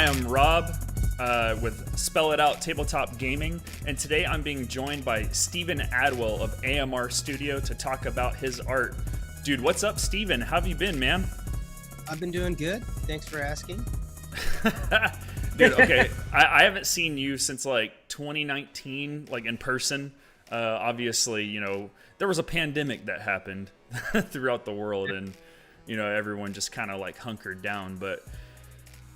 am Rob with Spell It Out Tabletop Gaming, and today I'm being joined by Steven Adwell of AMR Studio to talk about his art. Dude, what's up, Steven? How have you been, man? I've been doing good. Thanks for asking. Dude, okay, I haven't seen you since like 2019, like in person. Obviously, you know, there was a pandemic that happened throughout the world, and you know, everyone just kind of like hunkered down. But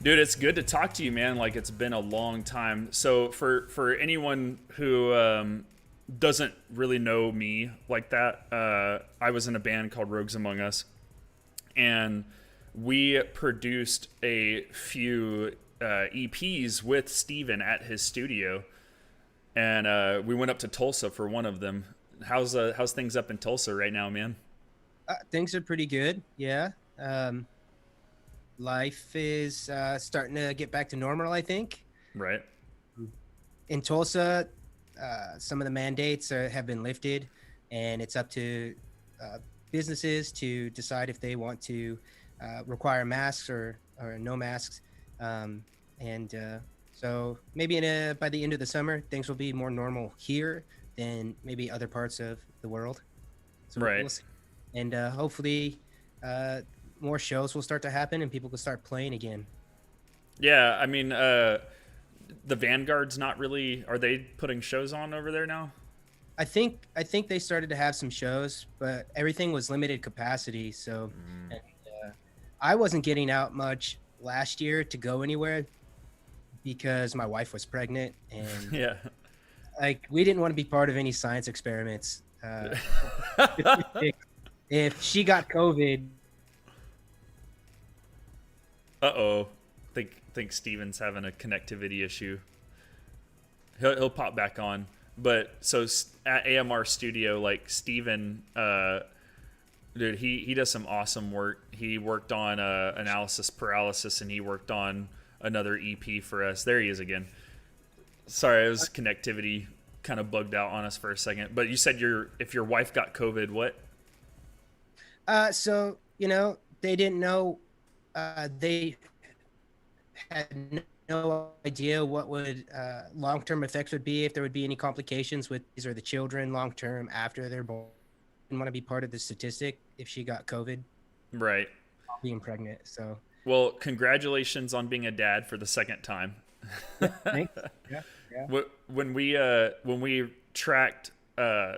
dude, it's good to talk to you, man. Like, it's been a long time. So for anyone who doesn't really know me like that, I was in a band called Rogues Among Us, and we produced a few EPs with Steven at his studio, and we went up to Tulsa for one of them. How's things up in Tulsa right now, man? Things are pretty good. Yeah. Life is starting to get back to normal, I think. Right. In Tulsa, some of the mandates have been lifted, and it's up to businesses to decide if they want to require masks or no masks. So maybe by the end of the summer, things will be more normal here than maybe other parts of the world. So Right. we'll see. And hopefully more shows will start to happen and people will start playing again. Yeah, I mean, the Vanguard's not really. Are they putting shows on over there now? I think they started to have some shows, but everything was limited capacity. So and, I wasn't getting out much last year to go anywhere because my wife was pregnant, and Yeah. like we didn't want to be part of any science experiments. If she got COVID. Uh-oh. Think Steven's having a connectivity issue. He'll pop back on. But so at AMR Studio, like Steven, dude, he does some awesome work. He worked on Analysis Paralysis, and he worked on another EP for us. There he is again. Sorry, it was connectivity kind of bugged out on us for a second. But you said if your wife got COVID, what? So you know, they didn't know. They had no idea what would long-term effects would be, if there would be any complications with these or the children long-term after they're born. Didn't want to be part of the statistic if she got COVID, Right. being pregnant. So Well, congratulations on being a dad for the second time. thanks. Yeah. When we tracked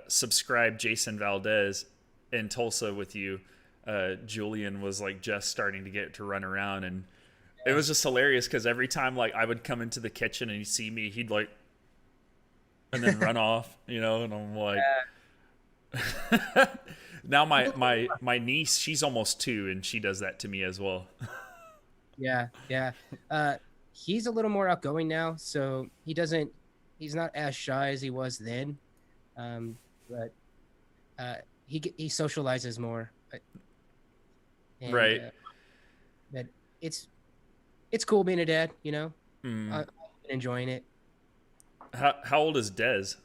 subscribed Jason Valdez in Tulsa with you, Julian was like just starting to get to run around, and it was just hilarious because every time like I would come into the kitchen and he'd see me, he'd like and then run off, you know, and I'm like now my niece, she's almost 2, and she does that to me as well. Yeah. He's a little more outgoing now, so he's not as shy as he was then. But he socializes more. And, Right. But it's cool being a dad, you know. Mm. I've been enjoying it. How old is Dez?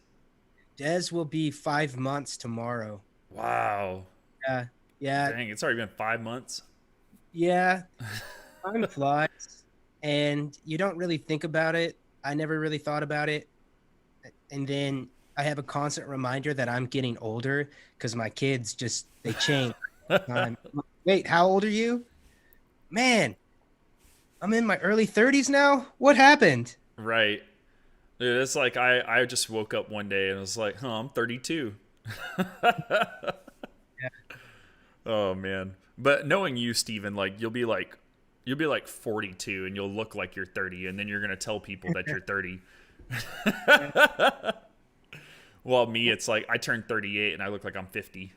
Dez will be 5 months tomorrow. Wow. Yeah. Dang, it's already been 5 months. Yeah. Time flies, and you don't really think about it. I never really thought about it, and then I have a constant reminder that I'm getting older because my kids they change. Wait, how old are you? Man, I'm in my early 30s now. What happened? Right. Dude, it's like I just woke up one day and was like, I'm 32. Yeah. Oh man. But knowing you, Steven, like you'll be like 42 and you'll look like you're 30, and then you're gonna tell people that you're 30. Well, me, it's like I turned 38 and I look like I'm 50.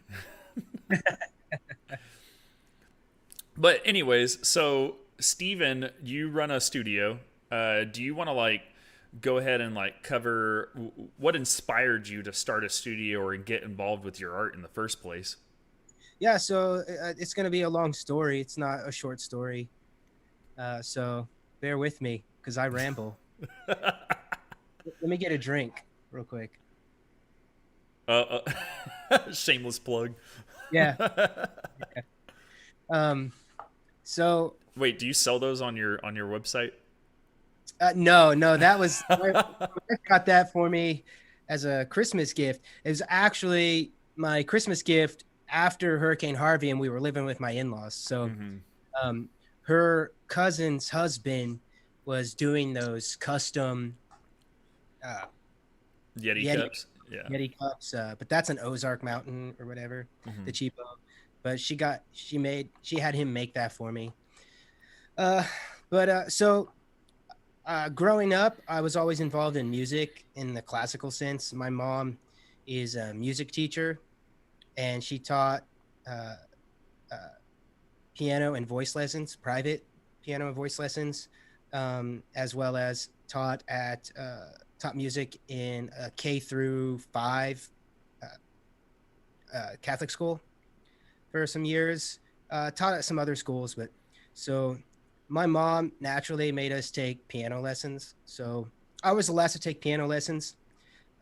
But anyways, so Steven, you run a studio. Do you want to like go ahead and like cover what inspired you to start a studio or get involved with your art in the first place? Yeah, so it's going to be a long story. It's not a short story. So bear with me because I ramble. Let me get a drink real quick. Shameless plug. Yeah. So Wait, do you sell those on your website? No, that was my wife got that for me as a Christmas gift. It was actually my Christmas gift after Hurricane Harvey, and we were living with my in-laws. So, Hmm. um, her cousin's husband was doing those custom uh, Yeti Yeti cups. Yeah. Yeti cups, but that's an Ozark Mountain or whatever, the Hmm. cheapo. But she had him make that for me. Uh, but growing up, I was always involved in music in the classical sense. My mom is a music teacher, and she taught uh, uh, piano and voice lessons, private piano and voice lessons, as well as taught music in a K through 5 Catholic school for some years. Taught at some other schools, but so my mom naturally made us take piano lessons. So I was the last to take piano lessons.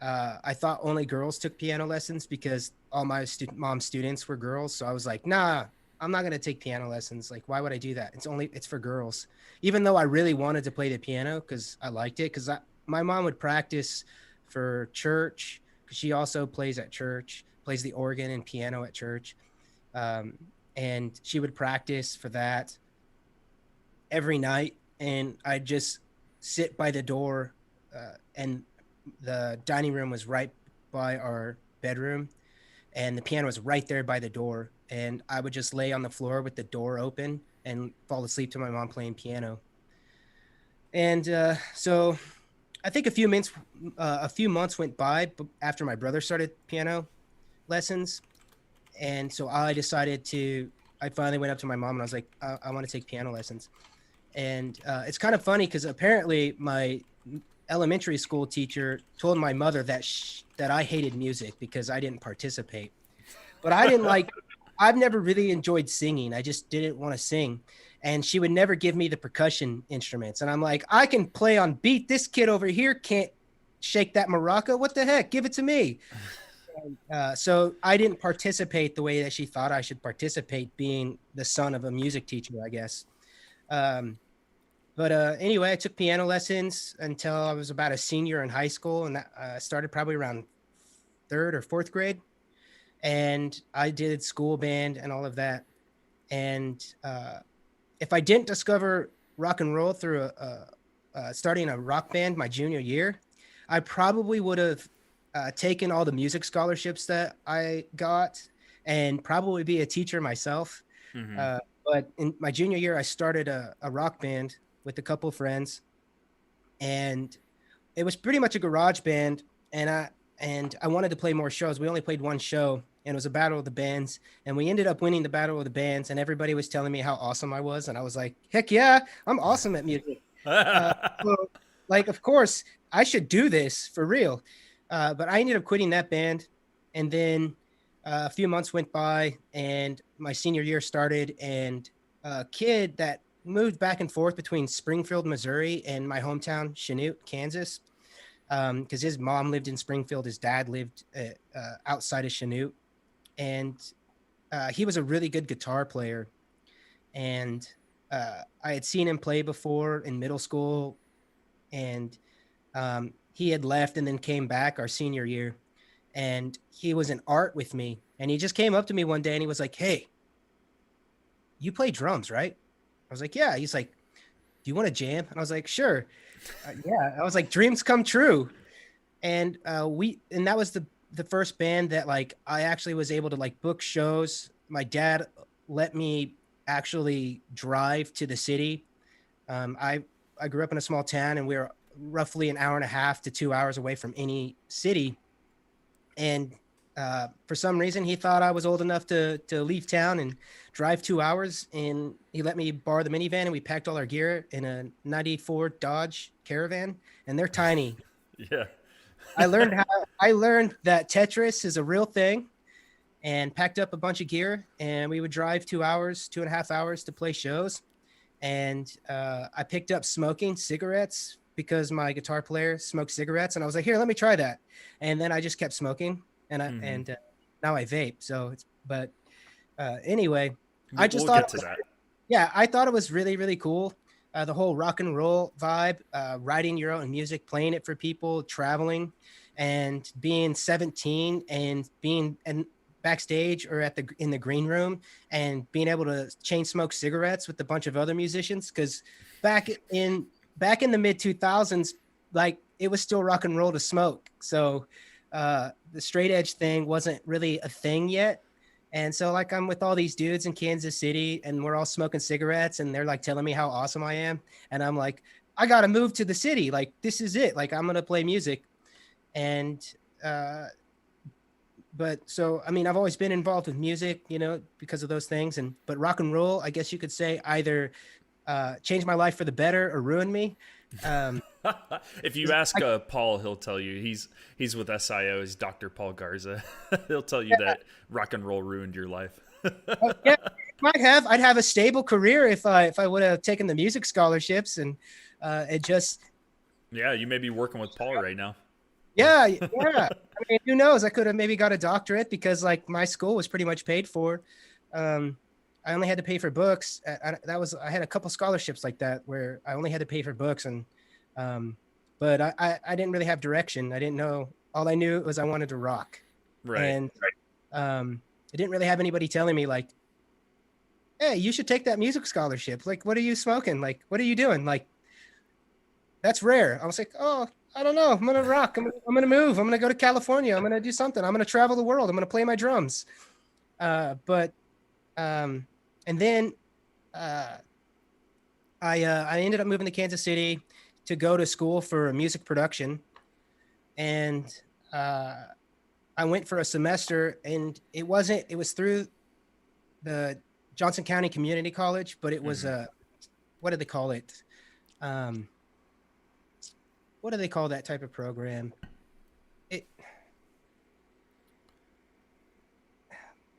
I thought only girls took piano lessons because all my mom's students were girls. So I was like, nah, I'm not gonna take piano lessons. Like, why would I do that? It's for girls. Even though I really wanted to play the piano because I liked it. Because my mom would practice for church because she also plays at church, plays the organ and piano at church, um, and she would practice for that every night. And I'd just sit by the door, and the dining room was right by our bedroom, and the piano was right there by the door. And I would just lay on the floor with the door open and fall asleep to my mom playing piano. And so I think a few months went by after my brother started piano lessons, and so I decided to. I finally went up to my mom and I was like, I want to take piano lessons. And it's kind of funny because apparently my elementary school teacher told my mother that I hated music because I didn't participate. But I didn't like. I've never really enjoyed singing. I just didn't want to sing, and she would never give me the percussion instruments. And I'm like, I can play on beat. This kid over here can't shake that maraca. What the heck? Give it to me. So I didn't participate the way that she thought I should participate, being the son of a music teacher, I guess. Um, but anyway, I took piano lessons until I was about a senior in high school, and that started probably around third or fourth grade. And I did school band and all of that. And if I didn't discover rock and roll through starting a rock band my junior year, I probably would have taken all the music scholarships that I got and probably be a teacher myself. Hmm. But in my junior year, I started a rock band with a couple of friends, and it was pretty much a garage band. And I wanted to play more shows. We only played one show, and it was a battle of the bands, and we ended up winning the battle of the bands. And everybody was telling me how awesome I was, and I was like, heck yeah, I'm awesome at music. Uh, so, like, of course, I should do this for real. But I ended up quitting that band, and then a few months went by, and my senior year started, and a kid that moved back and forth between Springfield, Missouri, and my hometown, Chanute, Kansas, because his mom lived in Springfield, his dad lived outside of Chanute, and he was a really good guitar player. And I had seen him play before in middle school, and he had left and then came back our senior year, and he was in art with me, and he just came up to me one day and he was like, "Hey, you play drums, right?" I was like, "Yeah." He's like, "Do you want to jam?" And I was like, "Sure." Yeah, I was like, "Dreams come true." And that was the first band that like I actually was able to like book shows. My dad let me actually drive to the city. I grew up in a small town, and we were roughly an hour and a half to 2 hours away from any city. And for some reason, he thought I was old enough to leave town and drive 2 hours. And he let me borrow the minivan, and we packed all our gear in a '94 Dodge Caravan, and they're tiny. Yeah. I learned that Tetris is a real thing, and packed up a bunch of gear, and we would drive 2 hours, 2.5 hours to play shows. And I picked up smoking cigarettes because my guitar player smoked cigarettes, and I was like, "Here, let me try that." And then I just kept smoking, and Hmm. now I vape. So it's anyway, I just We'll thought get it to was that. yeah, I thought it was really really cool. the whole rock and roll vibe, writing your own music, playing it for people, traveling, and being 17 and being and backstage or at the in the green room and being able to chain smoke cigarettes with a bunch of other musicians. Because back in back in the mid 2000s, like it was still rock and roll to smoke. So the straight edge thing wasn't really a thing yet. And so like I'm with all these dudes in Kansas City and we're all smoking cigarettes and they're like telling me how awesome I am. And I'm like, I got to move to the city. Like, this is it. Like, I'm going to play music. And, uh, but so, I mean, I've always been involved with music, you know, because of those things. And, but rock and roll, I guess you could say either changed my life for the better or ruined me. Um, If you ask Paul, he'll tell you he's with SIO. He's Dr. Paul Garza. He'll tell you that rock and roll ruined your life. yeah, might have. I'd have a stable career if I would have taken the music scholarships and it just Yeah, you may be working with Paul right now. yeah. I mean, who knows? I could have maybe got a doctorate because like my school was pretty much paid for. Um, I only had to pay for books. I had a couple scholarships like that where I only had to pay for books and um, but I didn't really have direction. I didn't know. All I knew was I wanted to rock. Right. And I didn't really have anybody telling me like, hey, you should take that music scholarship. Like, what are you smoking? Like, what are you doing? Like, that's rare. I was like, oh, I don't know. I'm gonna rock. I'm gonna move. I'm gonna go to California. I'm gonna do something. I'm gonna travel the world. I'm gonna play my drums. But and then uh, I ended up moving to Kansas City to go to school for music production, and I went for a semester, and it wasn't. It was through the Johnson County Community College, but it was what do they call it? Um, what do they call that type of program? It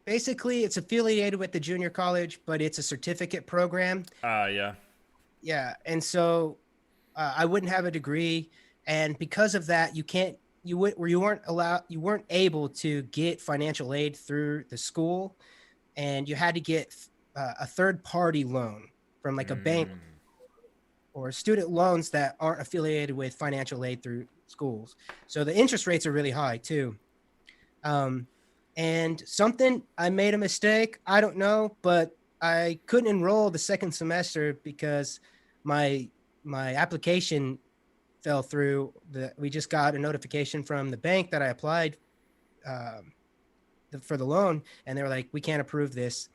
basically it's affiliated with the junior college, but it's a certificate program. Yeah. Yeah, and so I wouldn't have a degree, and because of that, you weren't able to get financial aid through the school, and you had to get a third party loan from like a bank or student loans that aren't affiliated with financial aid through schools. So the interest rates are really high too. And something I made a mistake. I don't know, but I couldn't enroll the second semester because my application fell through. We just got a notification from the bank that I applied for the loan, and they were like, "We can't approve this."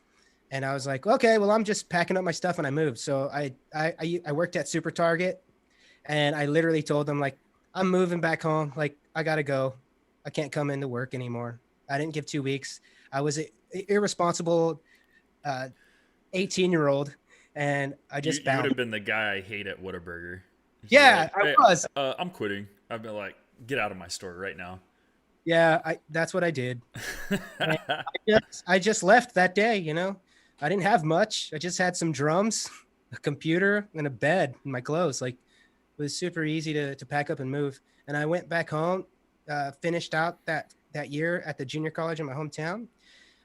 And I was like, "Okay, well, I'm just packing up my stuff and I moved." So I worked at Super Target, and I literally told them like, "I'm moving back home. Like, I gotta go. I can't come into work anymore." I didn't give 2 weeks. I was an irresponsible 18-year-old, and I just You would bounced. have been the guy I hate at Whataburger. He's Yeah, like, I hey, was. I'm quitting. I've been like, get out of my store right now. Yeah, that's what I did. And I just left that day, you know. I didn't have much. I just had some drums, a computer, and a bed and my clothes. Like it was super easy to pack up and move. And I went back home, finished out that year at the junior college in my hometown,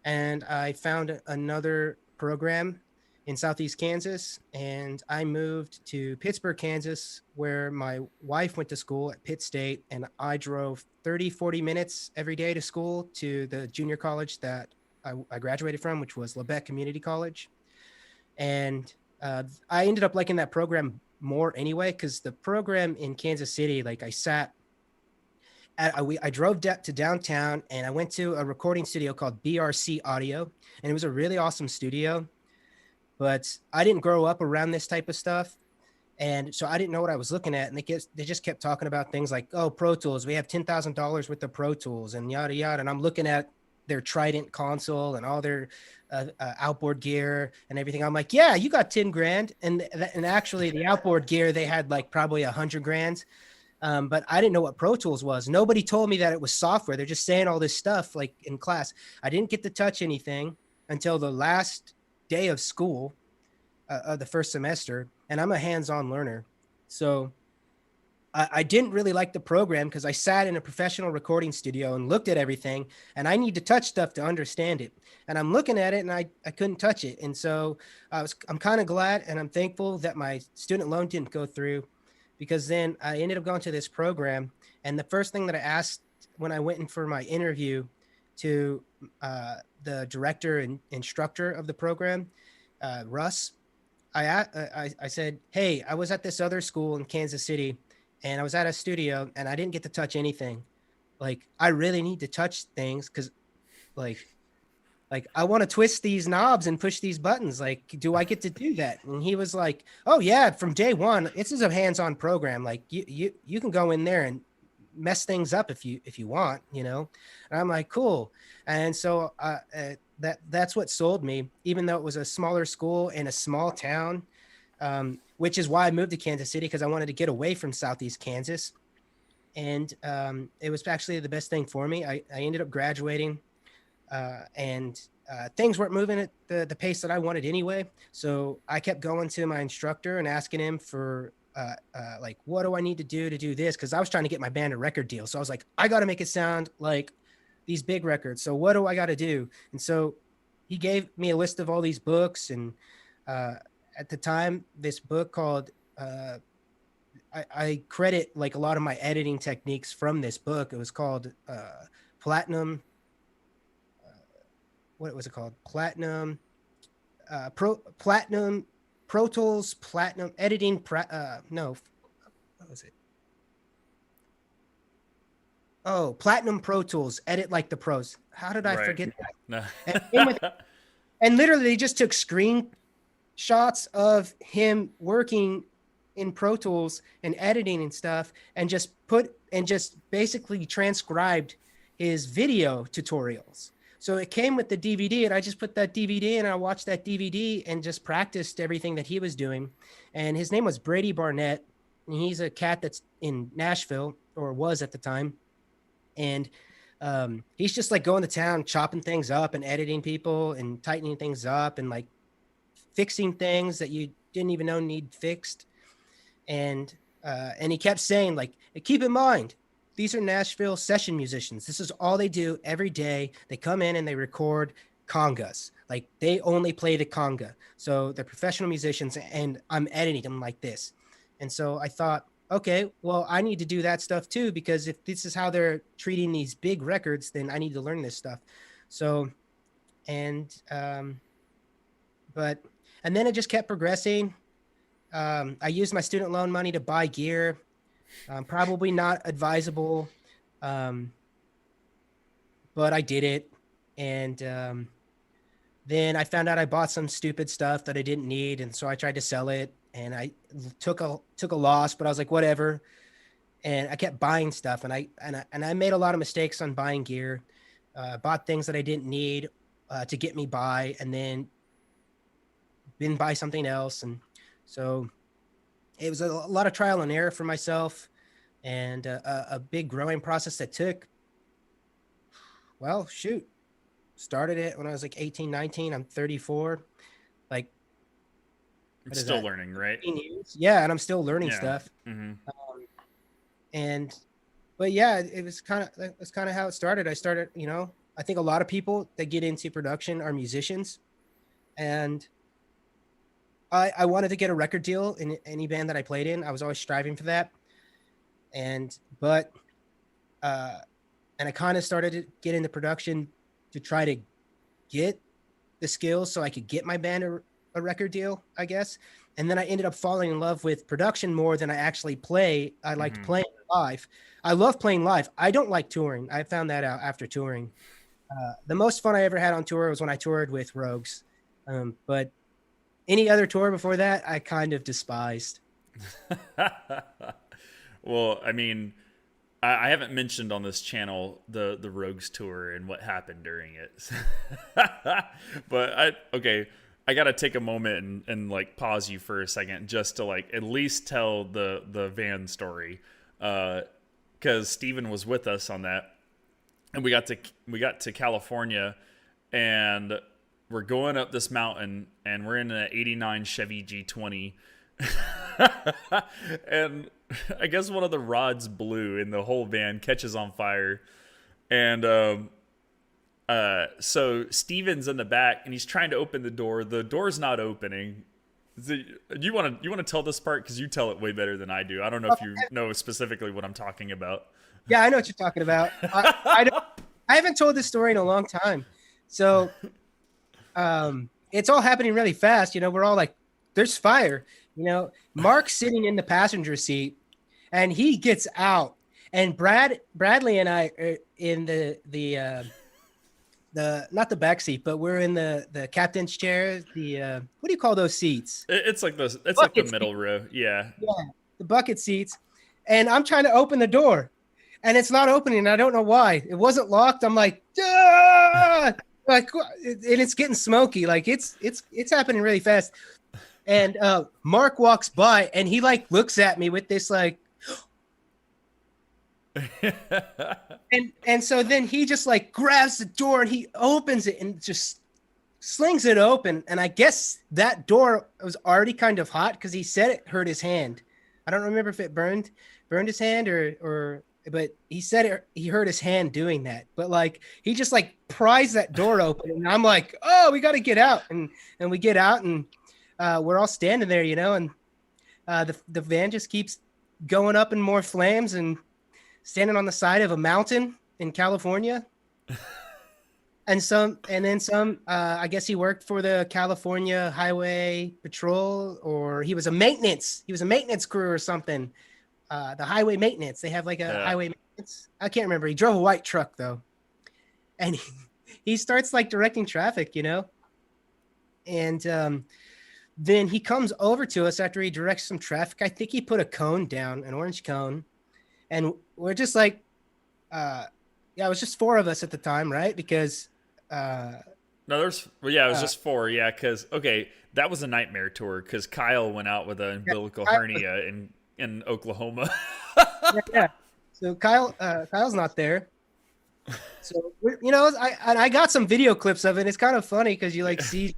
and I found another program in Southeast Kansas, and I moved to Pittsburgh, Kansas, where my wife went to school at Pitt State, and I drove 30, 40 minutes every day to school to the junior college that I graduated from, which was Lebec Community College. And I ended up liking that program more anyway, because the program in Kansas City, like I drove to downtown and I went to a recording studio called BRC Audio, and it was a really awesome studio. But I didn't grow up around this type of stuff, and so I didn't know what I was looking at. And they just kept talking about things like, oh, Pro Tools, we have $10,000 worth of Pro Tools and yada yada. And I'm looking at their Trident console and all their outboard gear and everything. I'm like, yeah, you got 10 grand, and actually the outboard gear they had like probably 100 grand. But I didn't know what Pro Tools was. Nobody told me that it was software. They're just saying all this stuff like in class. I didn't get to touch anything until the last day of school of the first semester, and I'm a hands-on learner. So I didn't really like the program because I sat in a professional recording studio and looked at everything, and I need to touch stuff to understand it. And I'm looking at it and I couldn't touch it. And so I'm kind of glad and I'm thankful that my student loan didn't go through, because then I ended up going to this program. And the first thing that I asked when I went in for my interview to the director and instructor of the program, Russ, I said, hey, I was at this other school in Kansas City and I was at a studio and I didn't get to touch anything. Like, I really need to touch things because like I want to twist these knobs and push these buttons. Like, do I get to do that? And he was like, oh yeah, from day one, this is a hands-on program. Like you can go in there and mess things up if you want, you know? And I'm like, cool. And so that's what sold me, even though it was a smaller school in a small town, which is why I moved to Kansas City, because I wanted to get away from Southeast Kansas. And it was actually the best thing for me. I ended up graduating, and things weren't moving at the pace that I wanted anyway. So I kept going to my instructor and asking him for like, what do I need to do this? Because I was trying to get my band a record deal. So I was like, I got to make it sound like these big records. So what do I got to do? And so he gave me a list of all these books. And at the time, this book called I credit like a lot of my editing techniques from this book. It was called Platinum. What was it called? Platinum Pro Tools Platinum Editing. No, what was it? Oh, Platinum Pro Tools, edit like the pros. How did I forget that? No. And literally, they just took screenshots of him working in Pro Tools and editing and stuff, and just basically transcribed his video tutorials. So it came with the DVD, and I just put that DVD in and I watched that DVD and just practiced everything that he was doing. And his name was Brady Barnett, and he's a cat that's in Nashville, or was at the time. And he's just like going to town, chopping things up and editing people and tightening things up and like fixing things that you didn't even know need fixed. And he kept saying, like, keep in mind, these are Nashville session musicians. This is all they do every day. They come in and they record congas. Like, they only play the conga. So they're professional musicians, and I'm editing them like this. And so I thought, okay, well, I need to do that stuff too, because if this is how they're treating these big records, then I need to learn this stuff. So, and then it just kept progressing. I used my student loan money to buy gear. Probably not advisable, but I did it. And then I found out I bought some stupid stuff that I didn't need, and so I tried to sell it, and I took a loss, but I was like, whatever. And I kept buying stuff, and I made a lot of mistakes on buying gear. Bought things that I didn't need to get me by, and then buy something else. And so it was a lot of trial and error for myself, and a big growing process that took, well, started it when I was like 18, 19. I'm 34. Like, I'm still learning, right? Years. Yeah, and I'm still learning stuff. Mm-hmm. But yeah, that's kind of how it started. I started, I think a lot of people that get into production are musicians, and I wanted to get a record deal in any band that I played in. I was always striving for that. And I kind of started to get into production to try to get the skills so I could get my band a record deal, I guess. And then I ended up falling in love with production more than I actually play. I liked playing live. I love playing live. I don't like touring. I found that out after touring. The most fun I ever had on tour was when I toured with Rogues. But any other tour before that, I kind of despised. Well, I mean, I haven't mentioned on this channel the Rogues tour and what happened during it. But I gotta take a moment and like pause you for a second just to like at least tell the van story, because Steven was with us on that, and we got to California, and we're going up this mountain, and we're in an '89 Chevy G20, and I guess one of the rods blew and the whole van catches on fire. And so Steven's in the back and he's trying to open the door. The door's not opening. You want to tell this part because you tell it way better than I do. I don't know if you know specifically what I'm talking about. Yeah, I know what you're talking about. I haven't told this story in a long time. So it's all happening really fast. You know, we're all like, there's fire. You know, Mark's sitting in the passenger seat and he gets out. And Bradley and I are in the not the back seat, but we're in the captain's chair. The what do you call those seats? It's like the middle row. Yeah. Yeah, the bucket seats. And I'm trying to open the door. And it's not opening. I don't know why. It wasn't locked. I'm like, ah! Like, and it's getting smoky. Like it's happening really fast. And Mark walks by and he like looks at me with this like, and so then he just like grabs the door and he opens it and just slings it open. And I guess that door was already kind of hot because he said it hurt his hand. I don't remember if it burned his hand or. But he said he hurt his hand doing that. But like he just like pries that door open, and I'm like, oh, we got to get out, and we get out, and we're all standing there, you know, and the van just keeps going up in more flames, and standing on the side of a mountain in California, and then some. I guess he worked for the California Highway Patrol, or he was a maintenance crew or something. The highway maintenance. They have like a highway maintenance. I can't remember. He drove a white truck though. And he starts like directing traffic, you know? And then he comes over to us after he directs some traffic. I think he put a cone down, an orange cone. And we're just like, it was just 4 of us at the time, right? Because no, it was just 4. Yeah, because that was a nightmare tour because Kyle went out with an umbilical hernia in Oklahoma. yeah. So Kyle's not there. So you know, I got some video clips of it. It's kind of funny because you like see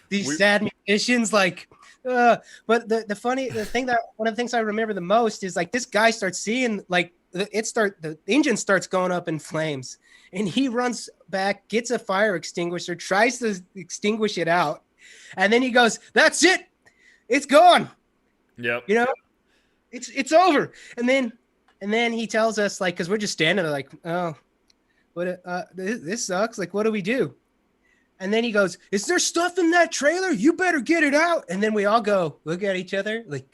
these sad musicians like. But one of the things I remember the most is like this guy starts seeing like the engine starts going up in flames, and he runs back, gets a fire extinguisher, tries to extinguish it out, and then he goes, "That's it, it's gone." Yep. You know. It's over, and then he tells us like, because we're just standing there like, oh, what this sucks. Like, what do we do? And then he goes, "Is there stuff in that trailer? You better get it out." And then we all go look at each other like,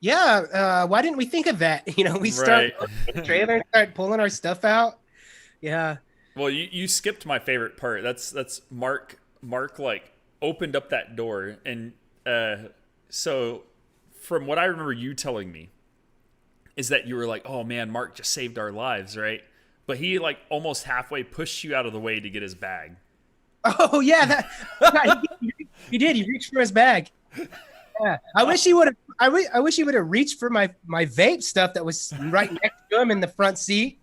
yeah. Why didn't we think of that? You know, we start the trailer and start pulling our stuff out. Yeah. Well, you skipped my favorite part. That's Mark like opened up that door, and so. From what I remember you telling me is that you were like, oh man, Mark just saved our lives, right? But he like almost halfway pushed you out of the way to get his bag. Oh yeah, he did. He reached for his bag. Yeah, I wish he would have. I wish he would have reached for my vape stuff that was right next to him in the front seat.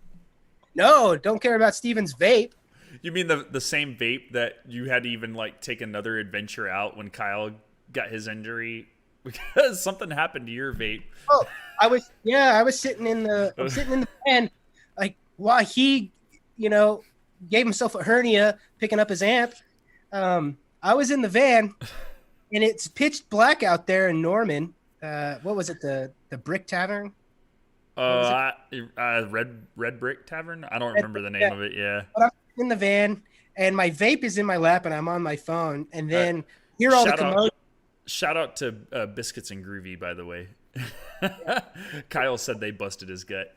No, don't care about Steven's vape. You mean the same vape that you had to even like take another adventure out when Kyle got his injury? Because something happened to your vape. Oh, I was sitting in the van, like while he, you know, gave himself a hernia picking up his amp. I was in the van, and it's pitch black out there in Norman. What was it? The Brick Tavern? Red Brick Tavern. I don't remember the name of it. Yeah. But I'm in the van, and my vape is in my lap, and I'm on my phone, and then hear all the commotion. Shout out to Biscuits and Groovy, by the way. Kyle said they busted his gut.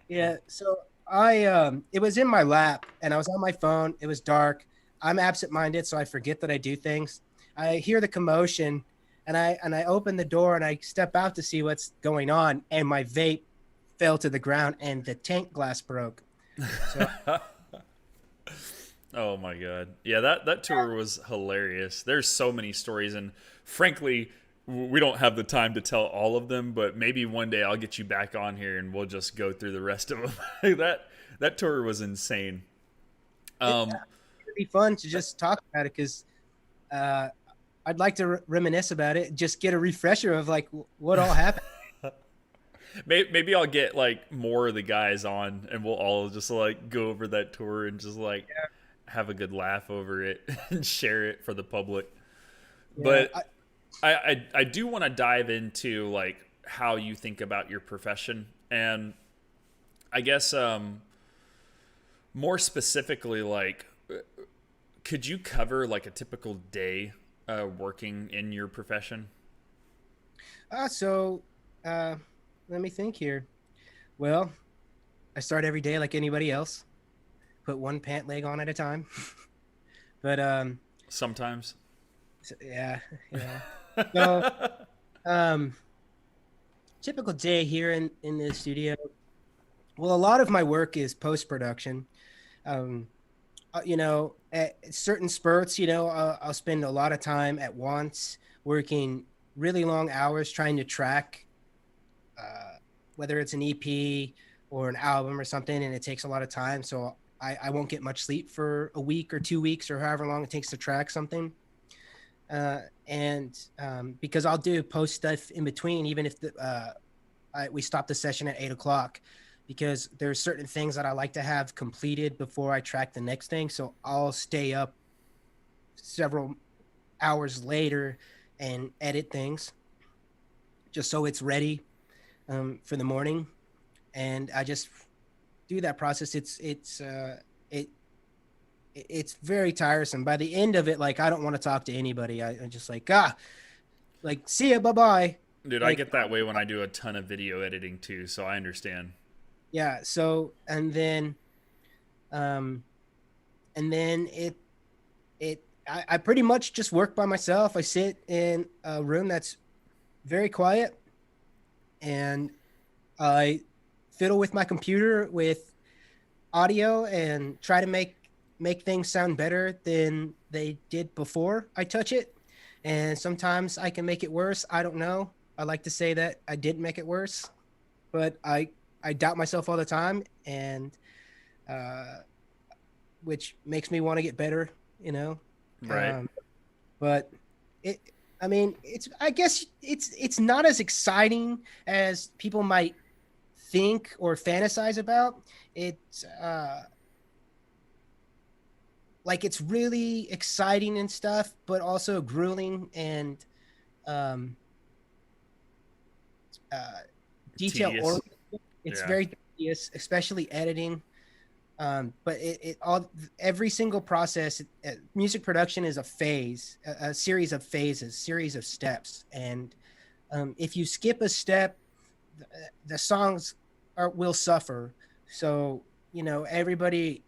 Yeah, so it was in my lap, and I was on my phone. It was dark. I'm absent-minded, so I forget that I do things. I hear the commotion, and I open the door, and I step out to see what's going on, and my vape fell to the ground, and the tank glass broke. So oh my god. Yeah, that tour was hilarious. There's so many stories, and frankly, we don't have the time to tell all of them, but maybe one day I'll get you back on here and we'll just go through the rest of them. that tour was insane. It'd be fun to just talk about it because I I'd like to reminisce about it, just get a refresher of like what all happened. Maybe I'll get like more of the guys on, and we'll all just like go over that tour and just like have a good laugh over it and share it for the public. Yeah, But I do want to dive into like how you think about your profession, and I guess more specifically, like, could you cover like a typical day working in your profession? so let me think here. Well, I start every day like anybody else. Put one pant leg on at a time. But Sometimes. yeah, yeah. So um, typical day here in the studio. Well, a lot of my work is post production. Um, at certain spurts, I'll spend a lot of time at once working really long hours trying to track whether it's an EP or an album or something, and it takes a lot of time. So I won't get much sleep for a week or 2 weeks or however long it takes to track something. And because I'll do post stuff in between, even if we stop the session at 8 o'clock, because there's certain things that I like to have completed before I track the next thing. So I'll stay up several hours later and edit things just so it's ready for the morning. And I just do that process. It's very tiresome. By the end of it, like I don't want to talk to anybody. I'm just like see ya, bye bye. Dude, I Like get that way when I do a ton of video editing too, so I understand. yeah. So um, and then I pretty much just work by myself. I sit in a room that's very quiet, and I fiddle with my computer with audio and try to make things sound better than they did before I touch it. And sometimes I can make it worse. I don't know. I like to say that I did make it worse, but I doubt myself all the time, and uh, which makes me want to get better. You know, Right. um, but it. I mean, I guess it's not as exciting as people might think or fantasize about. It's like it's really exciting and stuff, but also grueling and um, uh, detail Tedious. oriented. It's Yeah. very tedious, especially editing. But it all every single process, music production is a phase, a series of phases, series of steps, and if you skip a step, the songs will suffer. So everybody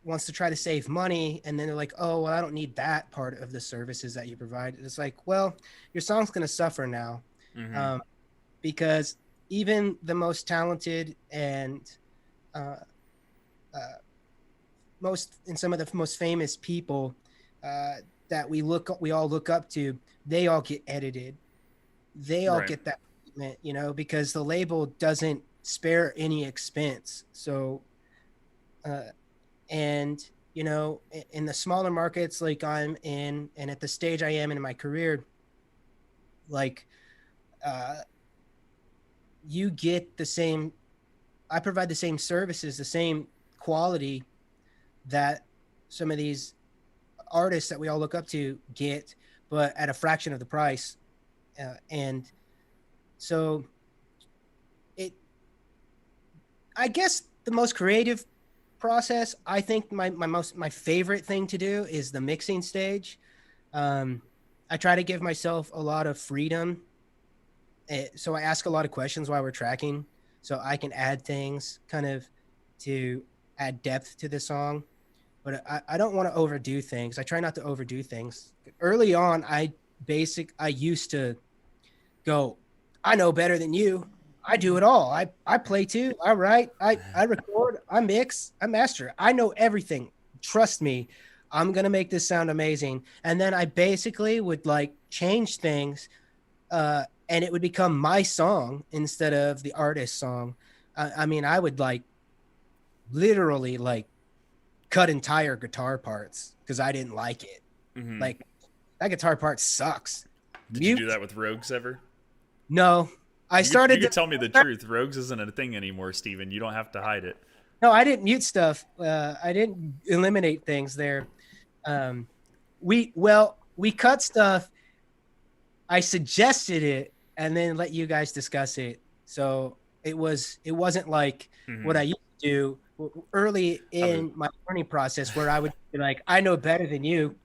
wants to try to save money, and then they're like, oh well, I don't need that part of the services that you provide. It's like, well, your song's going to suffer now, Mm-hmm. um, because even the most talented and uh, uh, most and some of the most famous people uh, that we all look up to, they all get edited, they all Right. get that treatment, because the label doesn't spare any expense. So uh, and in the smaller markets like I'm in, and at the stage I am in my career, like uh, you get the same, I provide the same services, the same quality that some of these artists that we all look up to get, but at a fraction of the price. And so it, I guess the most creative process, I think my favorite thing to do is the mixing stage. Um, I try to give myself a lot of freedom. So I ask a lot of questions while we're tracking, so I can add things kind of to add depth to the song. But I don't want to overdo things. I try not to overdo things. Early on, I used to go, I know better than you. I do it all. I play too. I write. I record. I mix. I master. I know everything. Trust me. I'm gonna make this sound amazing. And then I basically would like change things, and it would become my song instead of the artist's song. I mean, I would like literally like cut entire guitar parts because I didn't like it. Mm-hmm. Like that guitar part sucks. Did you Mute? do that with Rogues ever? No. I You started could to, tell me the truth. Rogues isn't a thing anymore, Steven. You don't have to hide it. no, I didn't mute stuff. I didn't eliminate things there. Um, we cut stuff. I suggested it and then let you guys discuss it. So it wasn't like what Hmm. I used to do early I was in my learning process where I would be like, I know better than you.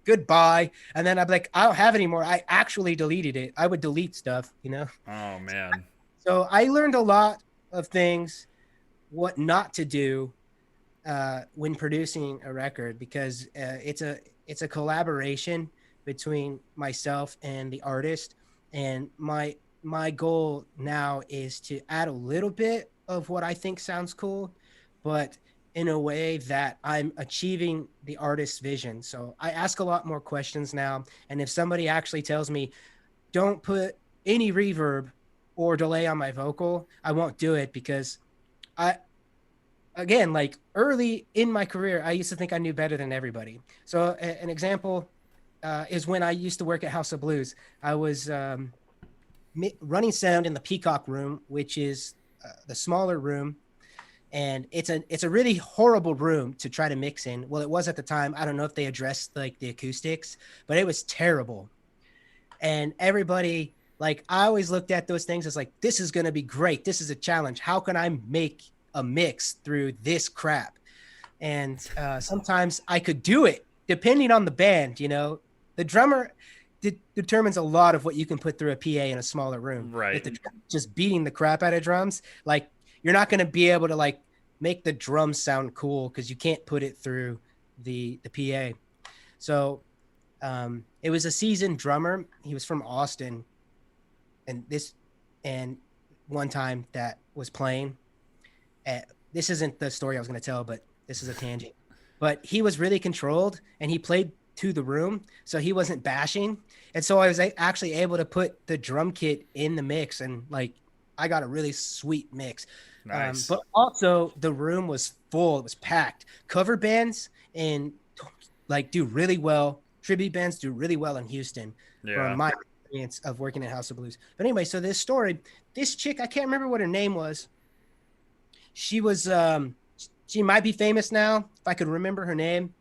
Goodbye. And then I'd be like, I don't have it anymore. I actually deleted it. I would delete stuff, you know? oh man. So I learned a lot of things, what not to do when producing a record because it's a collaboration between myself and the artist, and my goal now is to add a little bit of what I think sounds cool, but in a way that I'm achieving the artist's vision. So I ask a lot more questions now, and if somebody actually tells me don't put any reverb or delay on my vocal, I won't do it because I again, like early in my career, I used to think I knew better than everybody. So an example is when I used to work at House of Blues. I was running sound in the Peacock room, which is the smaller room, and it's a really horrible room to try to mix in. Well, it was at the time. I don't know if they addressed like the acoustics, but it was terrible. And everybody, like, I always looked at those things as like, this is going to be great. This is a challenge. How can I make a mix through this crap? And sometimes I could do it depending on the band. The drummer determines a lot of what you can put through a PA in a smaller room. If Right. the drummer's just beating the crap out of drums, like, you're not going to be able to like make the drums sound cool because you can't put it through the PA. So it was a seasoned drummer. He was from Austin, and one time that was playing. This isn't the story I was going to tell, but this is a tangent. But he was really controlled, and he played to the room, so he wasn't bashing. And so I was actually able to put the drum kit in the mix, and like I got a really sweet mix. Nice. But also the room was full; it was packed. Cover bands and like do really well. Tribute bands do really well in Houston, from Yeah. my experience of working at House of Blues. But anyway, so this story, this chick, I can't remember what her name was. She was she might be famous now if I could remember her name,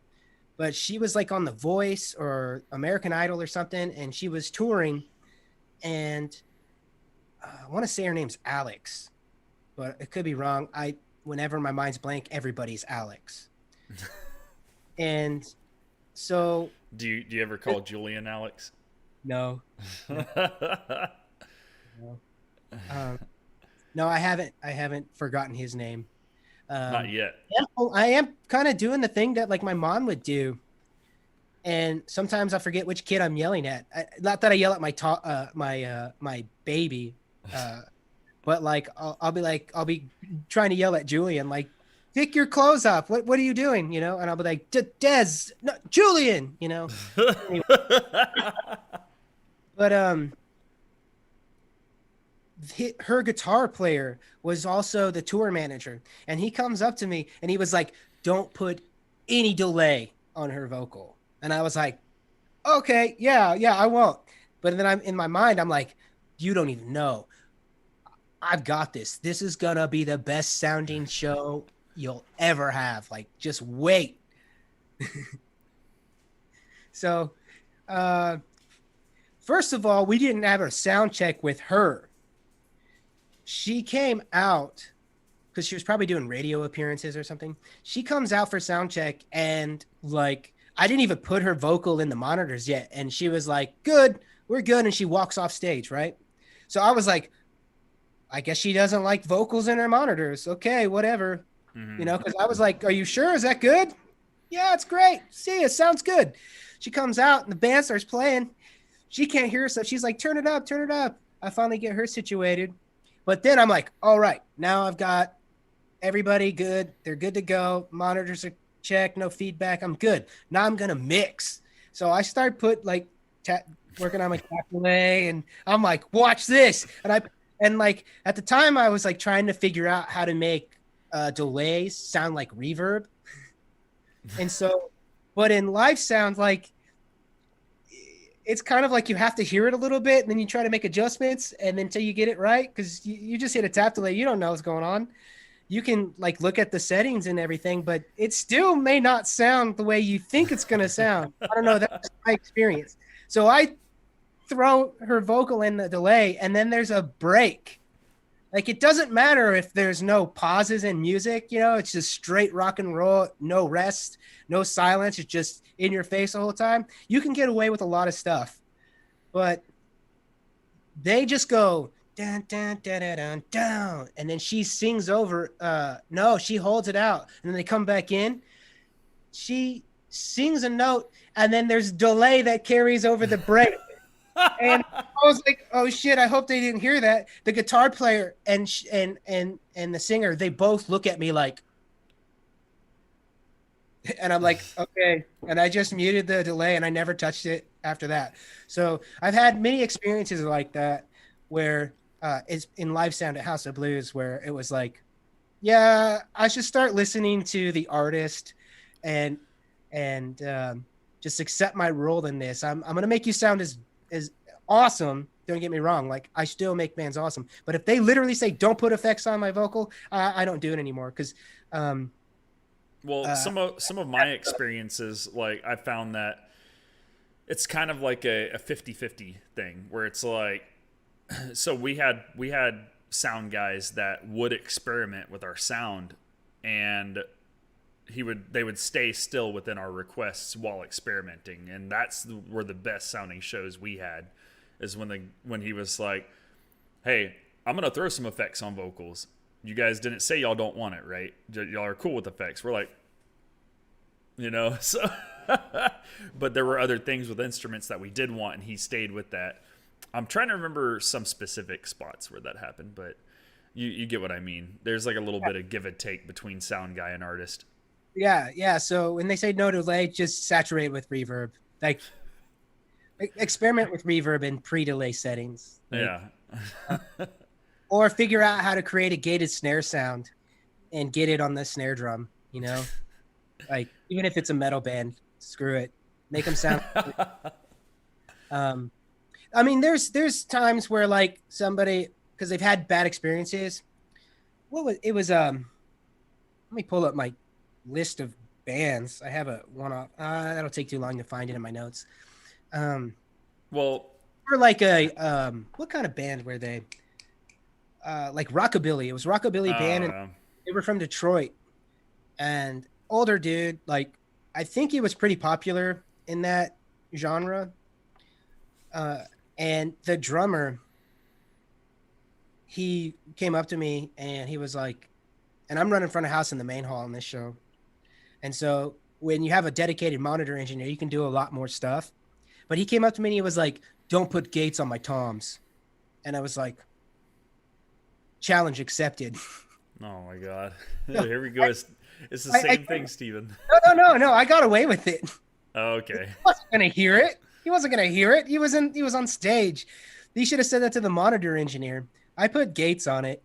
but she was like on The Voice or American Idol or something, and she was touring, and I want to say her name's Alex, but it could be wrong. Whenever my mind's blank, everybody's Alex. And so Do you ever call Julian Alex? no, no, no. No, I haven't forgotten his name. Not Um, yet. I am kind of doing the thing that like my mom would do, and sometimes I forget which kid I'm yelling at. Not that I yell at my baby, but like I'll be trying to yell at Julian like, pick your clothes up. What are you doing? And I'll be like, Des, no, Julian. Anyway, but her guitar player was also the tour manager, and he comes up to me and he was like, don't put any delay on her vocal. And I was like, okay, yeah, I won't. But then I'm in my mind, I'm like, you don't even know, I've got this is gonna be the best sounding show you'll ever have, like, just wait. So first of all, we didn't have a sound check with her. She came out because she was probably doing radio appearances or something. She comes out for sound check, and like, I didn't even put her vocal in the monitors yet, and she was like, good, we're good, and she walks off stage, right? So I was like, I guess she doesn't like vocals in her monitors. Okay, whatever. Hmm. Because I was like, are you sure? Is that good? Yeah, it's great. See, it sounds good. She comes out and the band starts playing. She can't hear herself. She's like, turn it up, turn it up. I finally get her situated. But then I'm like, all right, now I've got everybody good. They're good to go. Monitors are checked, no feedback. I'm good. Now I'm going to mix. So I start working on my cafe, and I'm like, watch this. And like at the time I was like trying to figure out how to make delays sound like reverb. And so, but in live sound, like, it's kind of like you have to hear it a little bit, and then you try to make adjustments, and then until you get it right, because you just hit a tap delay, you don't know what's going on. You can like look at the settings and everything, but it still may not sound the way you think it's going to sound. I don't know. That's my experience. So I throw her vocal in the delay, and then there's a break. Like, it doesn't matter if there's no pauses in music, it's just straight rock and roll, no rest, no silence. It's just in your face the whole time. You can get away with a lot of stuff, but they just go dun, dun, dun, dun, dun, dun, and then she sings over. No, she holds it out, and then they come back in. She sings a note, and then there's delay that carries over the break. And I was like, "Oh shit! I hope they didn't hear that." The guitar player and the singer, they both look at me like, and I'm like, "Okay." And I just muted the delay, and I never touched it after that. So I've had many experiences like that, where it's in live sound at House of Blues, where it was like, "Yeah, I should start listening to the artist, and just accept my role in this. I'm gonna make you sound as awesome. Don't get me wrong. Like, I still make bands awesome, but if they literally say don't put effects on my vocal, I don't do it anymore. Because some of my experiences, like, I found that it's kind of like a 50-50 thing, where it's like, so we had sound guys that would experiment with our sound, and they would stay still within our requests while experimenting, and were the best sounding shows we had, is when he was like, "Hey, I'm gonna throw some effects on vocals. You guys didn't say y'all don't want it, right? Y'all are cool with effects." We're like, so. But there were other things with instruments that we did want, and he stayed with that. I'm trying to remember some specific spots where that happened, but you get what I mean. There's like a little bit of give and take between sound guy and artist. Yeah. So when they say no delay, just saturate with reverb. Like, experiment with reverb in pre-delay settings. Yeah. Or figure out how to create a gated snare sound and get it on the snare drum, Like, even if it's a metal band, screw it. Make them sound. I mean, there's times where, like, somebody, because they've had bad experiences. Let me pull up my list of bands. I have a one-off. That'll take too long to find it in my notes. Well, or like what kind of band were they? Like rockabilly. It was a rockabilly band, and they were from Detroit. And older dude, like, I think he was pretty popular in that genre. And the drummer, he came up to me and he was like, and I'm running front of house in the main hall in this show. And so when you have a dedicated monitor engineer, you can do a lot more stuff. But he came up to me and he was like, "Don't put gates on my toms." And I was like, challenge accepted. Oh my God. Here we go. It's the same thing, Steven. No. I got away with it. Oh, okay. He wasn't going to hear it. He was on stage. He should have said that to the monitor engineer. I put gates on it.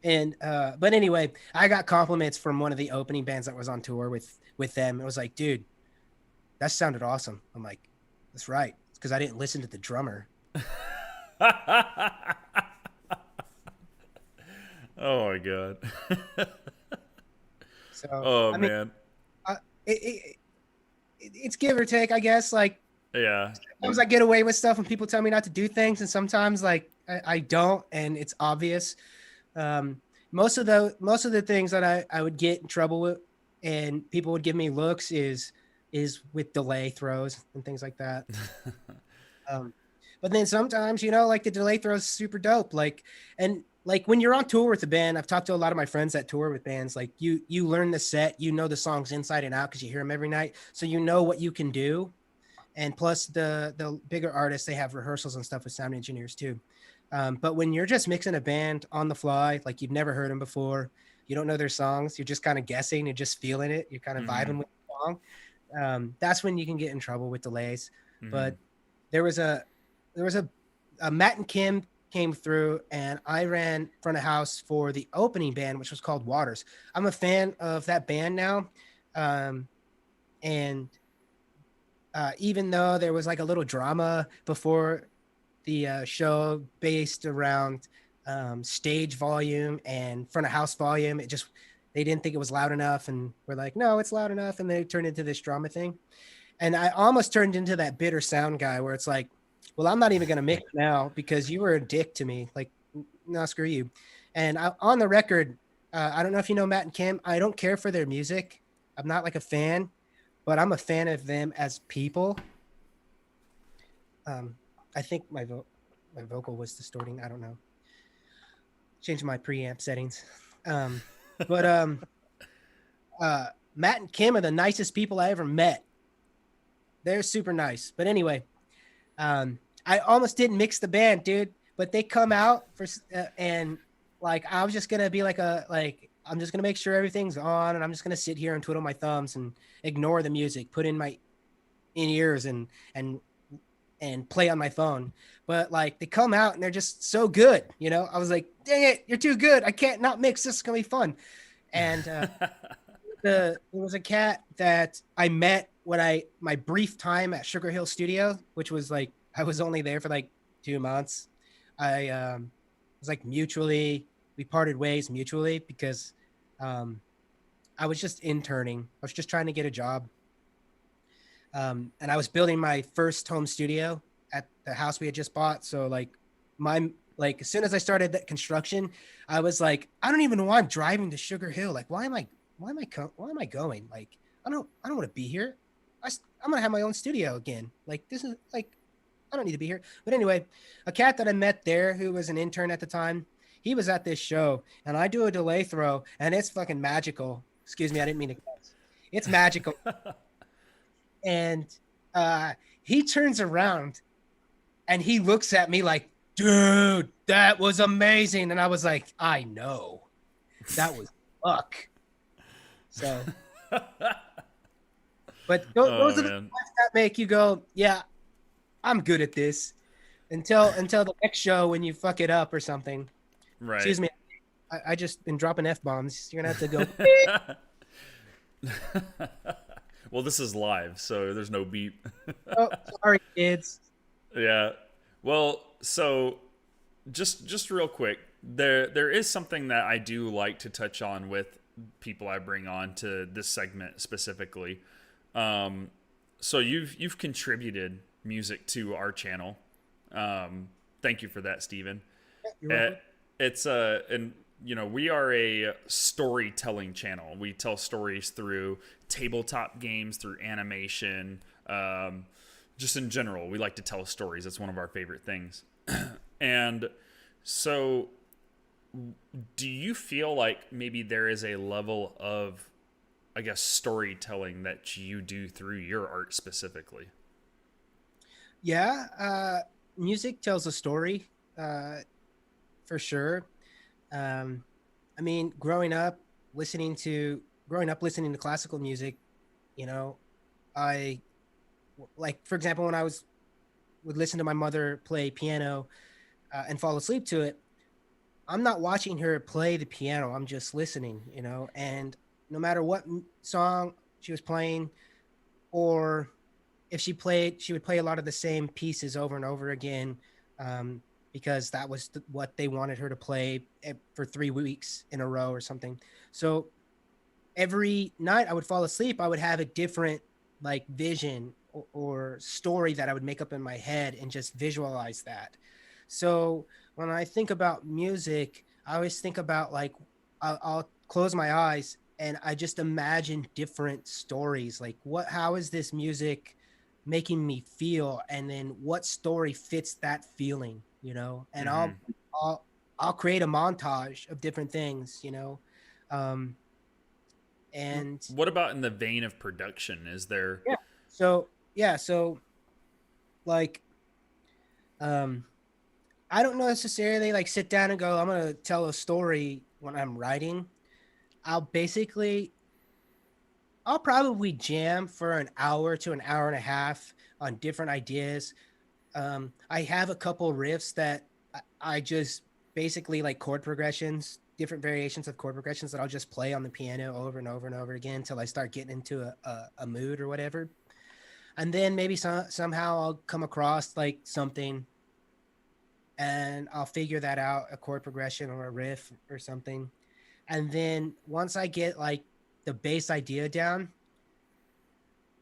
And but anyway, I got compliments from one of the opening bands that was on tour with them. It was like, "Dude, that sounded awesome." I'm like, "That's right. It's because I didn't listen to the drummer." Oh my God. So, I mean, man. It's give or take, I guess. Like, yeah. Sometimes I get away with stuff when people tell me not to do things, and sometimes like I don't, and it's obvious. Most of the things that I would get in trouble with, and people would give me looks, is with delay throws and things like that. But then sometimes, like, the delay throws is super dope. Like when you're on tour with a band, I've talked to a lot of my friends that tour with bands. Like, you learn the set, the songs inside and out because you hear them every night, so you know what you can do. And plus, the bigger artists, they have rehearsals and stuff with sound engineers too. But when you're just mixing a band on the fly, like, you've never heard them before, you don't know their songs, you're just kind of guessing and just feeling it, you're kind of vibing with the song. That's when you can get in trouble with delays. But there was a Matt and Kim came through, and I ran front of house for the opening band, which was called Waters. I'm a fan of that band now. And even though there was like a little drama before the show based around stage volume and front of house volume, it just they didn't think it was loud enough, and we're like, no, it's loud enough, and they turned into this drama thing. And I almost turned into that bitter sound guy where it's like, well, I'm not even gonna mix now because you were a dick to me. Like, no, screw you. And on the record, I don't know if you know Matt and Kim. I don't care for their music. I'm not like a fan, but I'm a fan of them as people. Um, I think my vocal was distorting. I don't know. Change my preamp settings. Um, but uh, Matt and Kim are the nicest people I ever met. They're super nice. But anyway, I almost didn't mix the band, dude. But they come out for and like I was just gonna be like I'm just gonna make sure everything's on, and I'm just gonna sit here and twiddle my thumbs and ignore the music, put in my in ears and play on my phone. But like they come out and they're just so good, you know. I was like, dang it, you're too good. I can't not mix. This is gonna be fun. And there was a cat that I met when my brief time at Sugar Hill Studio, which was like I was only there for like 2 months. I was like we parted ways mutually because I was just interning. I was just trying to get a job. And I was building my first home studio at the house we had just bought. So like as soon as I started that construction, I was like, I don't even want driving to Sugar Hill. Like, why am I going? Like, I don't want to be here. I'm gonna have my own studio again. Like, this is like, I don't need to be here. But anyway, a cat that I met there who was an intern at the time, he was at this show, and I do a delay throw, and it's fucking magical. Excuse me, I didn't mean to cuss. It's magical. And he turns around and he looks at me like, dude, that was amazing. And I was like, I know. That was luck. So, but those are the times that make you go, yeah, I'm good at this. Until the next show when you fuck it up or something. Right. Excuse me. I just been dropping F-bombs. You're going to have to go. Well, this is live, so there's no beep. Oh, sorry, kids. Yeah. Well, so just real quick, there is something that I do like to touch on with people I bring on to this segment specifically. So you've contributed music to our channel. Thank you for that, Steven. You're welcome. It's and you know, we are a storytelling channel. We tell stories through tabletop games, through animation, just in general. We like to tell stories. That's one of our favorite things. And so, do you feel like maybe there is a level of, I guess, storytelling that you do through your art specifically? Yeah, music tells a story, for sure. I mean, growing up listening to classical music, you know, I like, for example, when would listen to my mother play piano and fall asleep to it. I'm not watching her play the piano. I'm just listening, you know, and no matter what song she was playing, or if she would play a lot of the same pieces over and over again, because that was what they wanted her to play for 3 weeks in a row or something. So every night I would fall asleep, I would have a different like vision or story that I would make up in my head and just visualize that. So when I think about music, I always think about like I'll close my eyes and I just imagine different stories. Like how is this music making me feel, and then what story fits that feeling, you know? And Mm-hmm. I'll I'll create a montage of different things, you know. Um, and What about in the vein of production? Is there? yeah, so like um I don't necessarily like sit down and go, I'm gonna tell a story when I'm writing. I'll basically I'll probably jam for an hour to an hour and a half on different ideas. I have a couple riffs that I just basically like chord progressions, different variations of chord progressions that I'll just play on the piano over and over and over again until I start getting into a mood or whatever. and then maybe somehow I'll come across like something, and I'll figure that out, a chord progression or a riff or something. And then once I get like the bass idea down,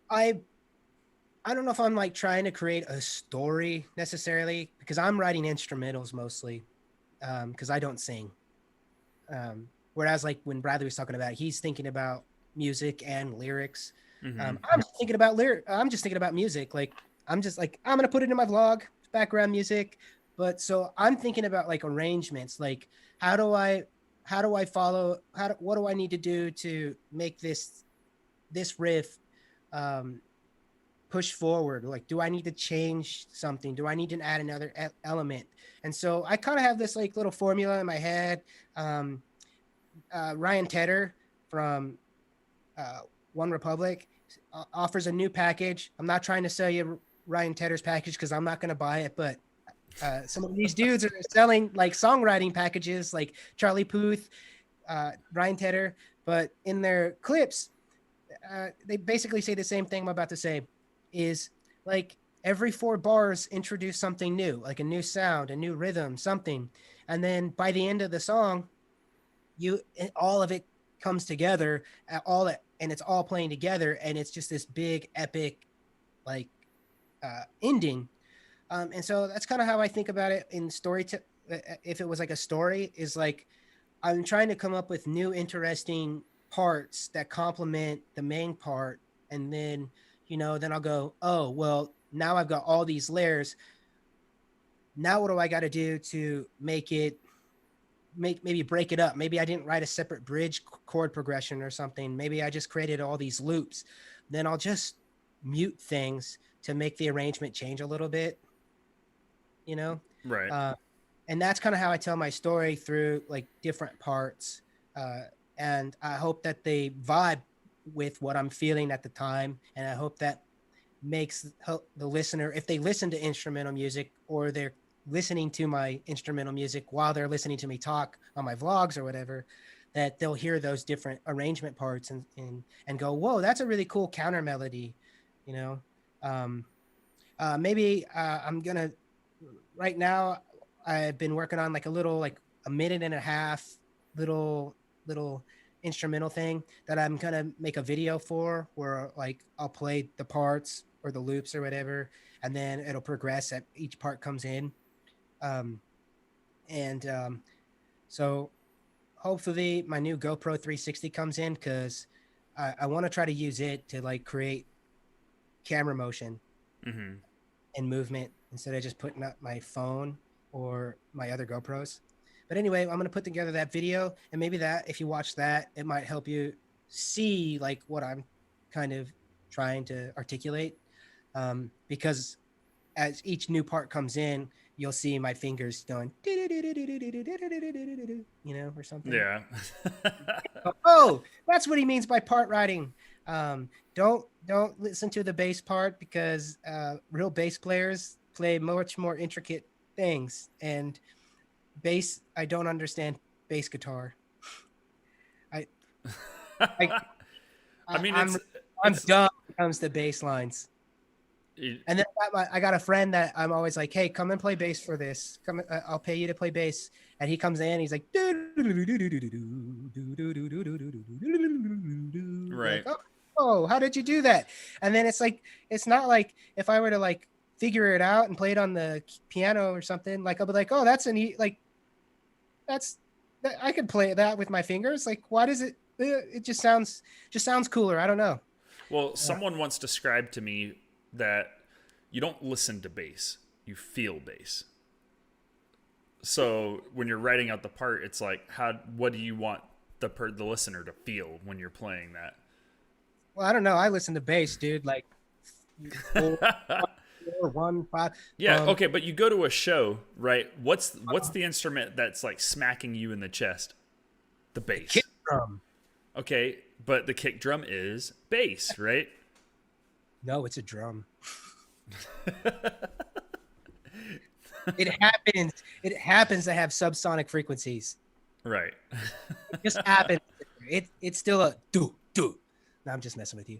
I I don't know if I'm like trying to create a story necessarily, because I'm writing instrumentals mostly, because I don't sing. Whereas like when Bradley was talking about it, he's thinking about music and lyrics. Mm-hmm. I'm just thinking about I'm just thinking about music. Like I'm just like I'm gonna put it in my vlog, background music. But so I'm thinking about like arrangements. Like how do I follow, what do I need to do to make this riff um, push forward? Like, do I need to change something? Do I need to add another element? And so I kind of have this like little formula in my head. Um, Ryan Tedder from uh, One Republic offers a new package. I'm not trying to sell you Ryan Tedder's package because I'm not going to buy it, but some of these dudes are selling like songwriting packages, like Charlie Puth, Ryan Tedder, but in their clips, they basically say the same thing I'm about to say, is like every 4 bars introduce something new, like a new sound, a new rhythm, something. And then by the end of the song, all of it comes together, all that, and it's all playing together, and it's just this big epic like ending. And so that's kind of how I think about it in story. If it was like a story, is like I'm trying to come up with new interesting parts that complement the main part, and then then I'll go, oh well, now I've got all these layers. Now what do I got to do to maybe break it up? Maybe I didn't write a separate bridge chord progression or something. Maybe I just created all these loops. Then I'll just mute things to make the arrangement change a little bit, you know? Right. And that's kind of how I tell my story, through like different parts. Uh, and I hope that they vibe with what I'm feeling at the time. And I hope that makes the listener, if they listen to instrumental music, or they're listening to my instrumental music while they're listening to me talk on my vlogs or whatever, that they'll hear those different arrangement parts and go, whoa, that's a really cool counter melody, you know? Um, maybe I'm gonna right now. I've been working on like a minute and a half little instrumental thing that I'm gonna make a video for, where like I'll play the parts or the loops or whatever, and then it'll progress as each part comes in. Um, and So hopefully my new GoPro 360 comes in, because I want to try to use it to like create camera motion Mm-hmm. and movement instead of just putting up my phone or my other GoPros. But anyway, I'm going to put together that video, and maybe that if you watch that, it might help you see like what I'm kind of trying to articulate. Because as each new part comes in, you'll see my fingers going, or something. Yeah. Oh, that's what he means by part writing. Don't listen to the bass part, because real bass players play much more intricate things. And bass, I don't understand bass guitar. I, I, I mean, I'm it's dumb when it comes to bass lines. it, And then I got a friend that I'm always like, hey, come and play bass for this. Come, I'll pay you to play bass. And he comes in, he's like, right. like, oh, how did you do that? And then it's like, it's not like if I were to like figure it out and play it on the piano or something, like I'll be like, oh, that's that's I could play that with my fingers. Like, why does it? It just sounds cooler. I don't know. Well, someone once described to me that you don't listen to bass, you feel bass. So when you're writing out the part, it's like, what do you want the listener to feel when you're playing that? Well, I don't know. I listen to bass, dude. Like 4, 1, 5. Yeah, okay, but you go to a show, right? What's the instrument that's like smacking you in the chest? The bass. Kick drum. Okay, but the kick drum is bass, right? No, it's a drum. It happens. It happens to have subsonic frequencies. Right. It just happens. It's still a do. No, I'm just messing with you.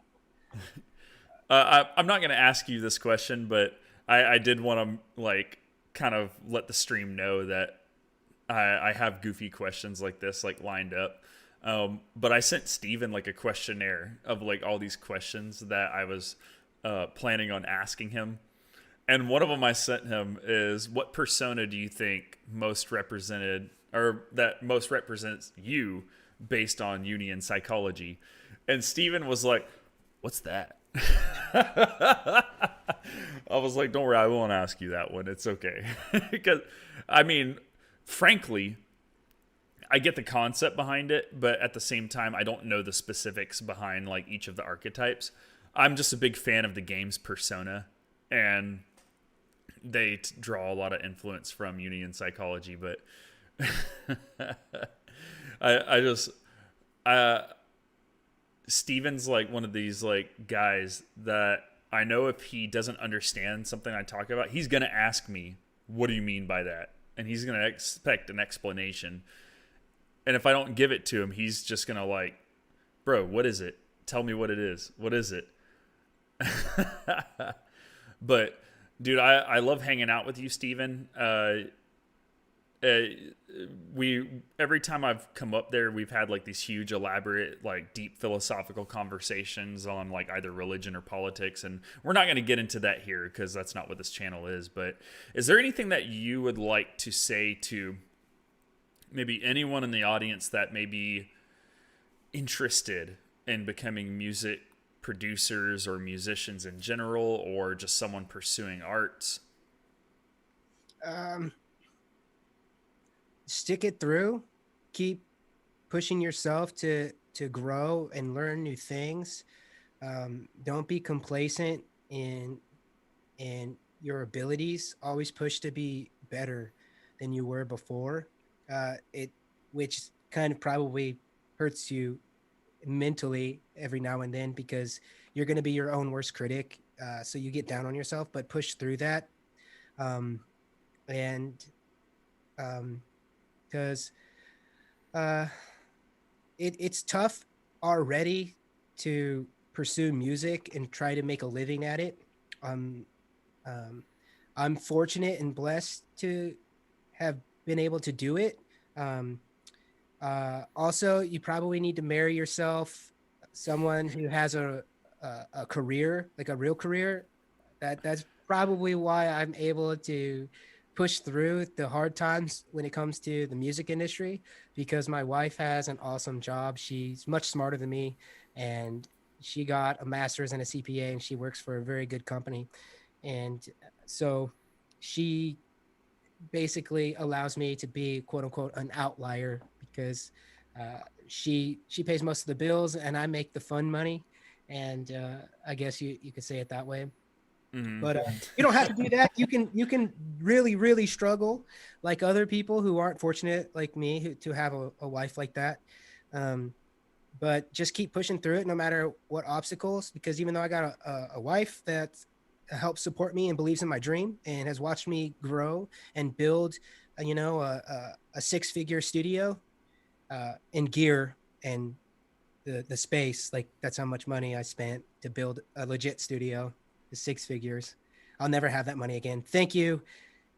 I'm not going to ask you this question, but I did want to like kind of let the stream know that I have goofy questions like this like lined up. But I sent Steven like a questionnaire of like all these questions that I was planning on asking him. And one of them I sent him is, what persona do you think most represented, or that most represents you based on Jungian psychology? And Steven was like, what's that? I was like, don't worry, I won't ask you that one. It's okay. Because, I mean, frankly, I get the concept behind it, but at the same time, I don't know the specifics behind like each of the archetypes. I'm just a big fan of the game's persona, and they draw a lot of influence from Jungian psychology. But I just Steven's like one of these like guys that I know if he doesn't understand something I talk about, he's gonna ask me, "What do you mean by that?" And he's gonna expect an explanation. And if I don't give it to him, he's just gonna like, "Bro, what is it? Tell me what it is. What is it?" But dude, I love hanging out with you, Steven. We every time I've come up there, we've had like these huge, elaborate, like deep philosophical conversations on like either religion or politics, and we're not going to get into that here because that's not what this channel is. But is there anything that you would like to say to maybe anyone in the audience that may be interested in becoming music producers or musicians in general, or just someone pursuing arts? Stick it through, keep pushing yourself to grow and learn new things. Don't be complacent in your abilities. Always push to be better than you were before. It which kind of probably hurts you mentally every now and then because you're going to be your own worst critic. So you get down on yourself, but push through that. Um, and because uh, it's tough already to pursue music and try to make a living at it. Um, um, I'm fortunate and blessed to have been able to do it. Um, Also, you probably need to marry yourself someone who has a career, like a real career. That's probably why I'm able to push through the hard times when it comes to the music industry because my wife has an awesome job. She's much smarter than me, and she got a master's and a CPA, and she works for a very good company. And so she basically allows me to be quote unquote an outlier because she pays most of the bills and I make the fun money, and I guess you could say it that way. Mm-hmm. But you don't have to do that. You can really struggle like other people who aren't fortunate like me to have a wife like that. Um, but just keep pushing through it no matter what obstacles, because even though I got a wife that helps support me and believes in my dream and has watched me grow and build a six-figure studio in gear and the space, like that's how much money I spent to build a legit studio, the six figures. I'll never have that money again. Thank you,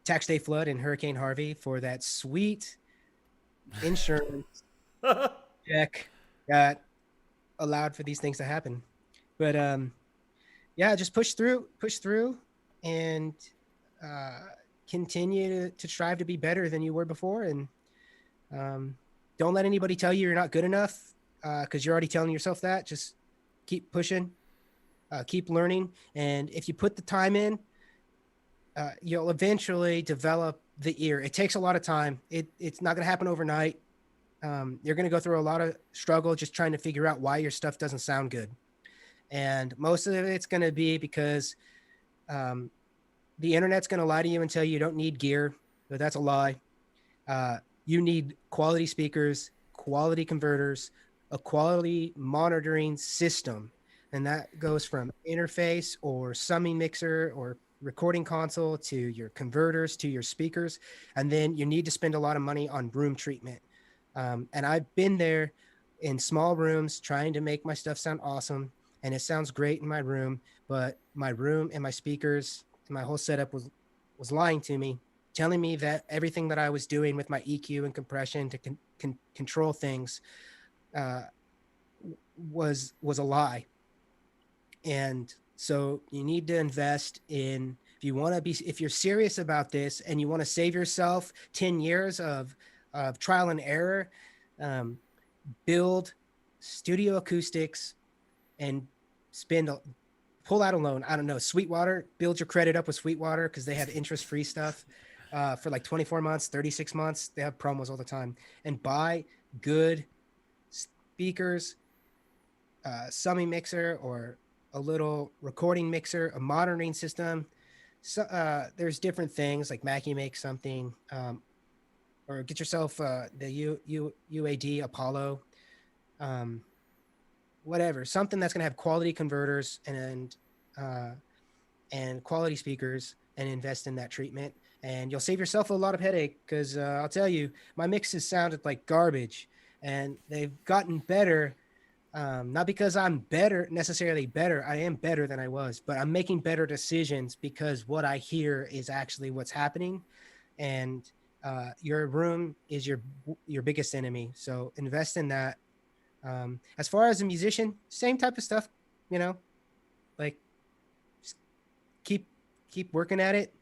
Tax Day Flood and Hurricane Harvey, for that sweet insurance check that allowed for these things to happen. But yeah, just push through, and uh, continue to strive to be better than you were before. And um, don't let anybody tell you you're not good enough because you're already telling yourself that. Just keep pushing, keep learning. And if you put the time in, you'll eventually develop the ear. It takes a lot of time. It's not going to happen overnight. You're going to go through a lot of struggle just trying to figure out why your stuff doesn't sound good. And most of it's going to be because um, the internet's going to lie to you and tell you don't need gear, but that's a lie. You need quality speakers, quality converters, a quality monitoring system. And that goes from interface or summing mixer or recording console to your converters to your speakers. And then you need to spend a lot of money on room treatment. And I've been there in small rooms trying to make my stuff sound awesome. and it sounds great in my room, but my room and my speakers and my whole setup was lying to me, telling me that everything that I was doing with my EQ and compression to control things uh, was a lie. And so you need to invest in, if you want to be, if you're serious about this and you want to save yourself 10 years of trial and error, um, build studio acoustics and spend pull out a loan. I don't know, Sweetwater, build your credit up with Sweetwater because they have interest-free stuff for like 24 months, 36 months. They have promos all the time. And buy good speakers, summing mixer or a little recording mixer, a monitoring system. So there's different things like Mackie makes something, or get yourself the UAD Apollo, um, whatever, something that's going to have quality converters and quality speakers, and invest in that treatment. And you'll save yourself a lot of headache because I'll tell you, my mixes sounded like garbage, and they've gotten better. Not because I'm necessarily better. I am better than I was, but I'm making better decisions because what I hear is actually what's happening. And your room is your biggest enemy. So invest in that. As far as a musician, same type of stuff, you know, like just keep working at it.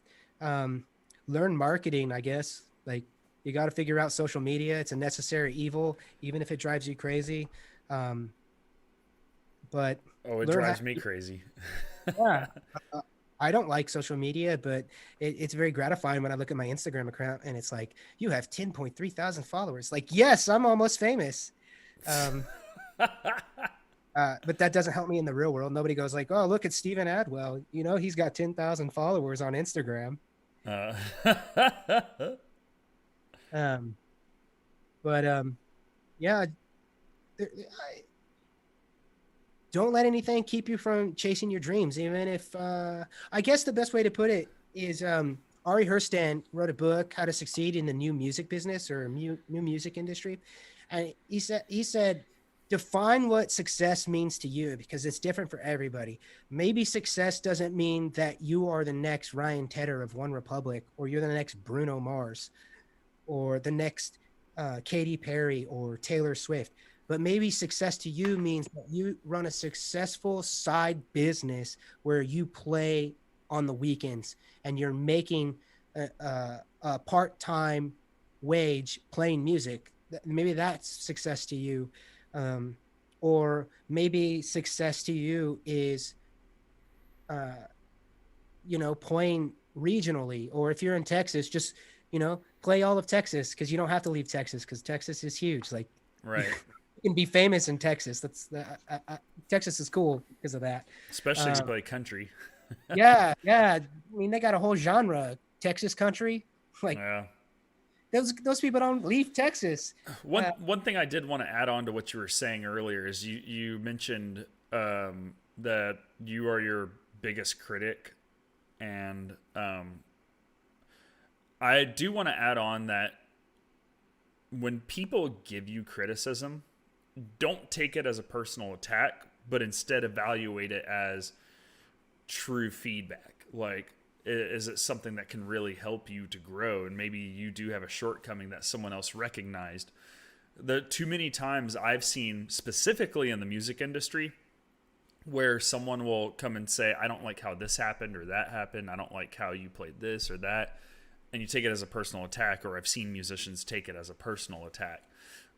Learn marketing, I guess. Like you got to figure out social media. It's a necessary evil, even if it drives you crazy. But Oh, it drives me crazy. yeah, I don't like social media, but it's very gratifying when I look at my Instagram account and it's like, you have 10.3 thousand followers. Like, yes, I'm almost famous. Um, but that doesn't help me in the real world. Nobody goes like, oh, look at Steven Adwell. You know, he's got 10,000 followers on Instagram. Uh, Um, but yeah, don't let anything keep you from chasing your dreams. Even if I guess the best way to put it is Ari Herstand wrote a book, How to Succeed in the New Music Business or New Music Industry, and he said define what success means to you because it's different for everybody. Maybe success doesn't mean that you are the next Ryan Tedder of One Republic or you're the next Bruno Mars or the next Katy Perry or Taylor Swift. But maybe success to you means that you run a successful side business where you play on the weekends and you're making a part-time wage playing music. Maybe that's success to you. Um, or maybe success to you is, uh, playing regionally. Or if you're in Texas, just, play all of Texas because you don't have to leave Texas because Texas is huge. Like, right. You can be famous in Texas. Texas is cool because of that. Especially if you play country. Yeah. I mean, they got a whole genre, Texas country. Like, Yeah. those people don't leave Texas. One thing I did want to add on to what you were saying earlier is you mentioned that you are your biggest critic, and I do want to add on that when people give you criticism, don't take it as a personal attack, but instead evaluate it as true feedback. Like, is it something that can really help you to grow? And maybe you do have a shortcoming that someone else recognized. The too many times I've seen, specifically in the music industry, where someone will come and say, I don't like how this happened or that happened. I don't like how you played this or that. And you take it as a personal attack, or I've seen musicians take it as a personal attack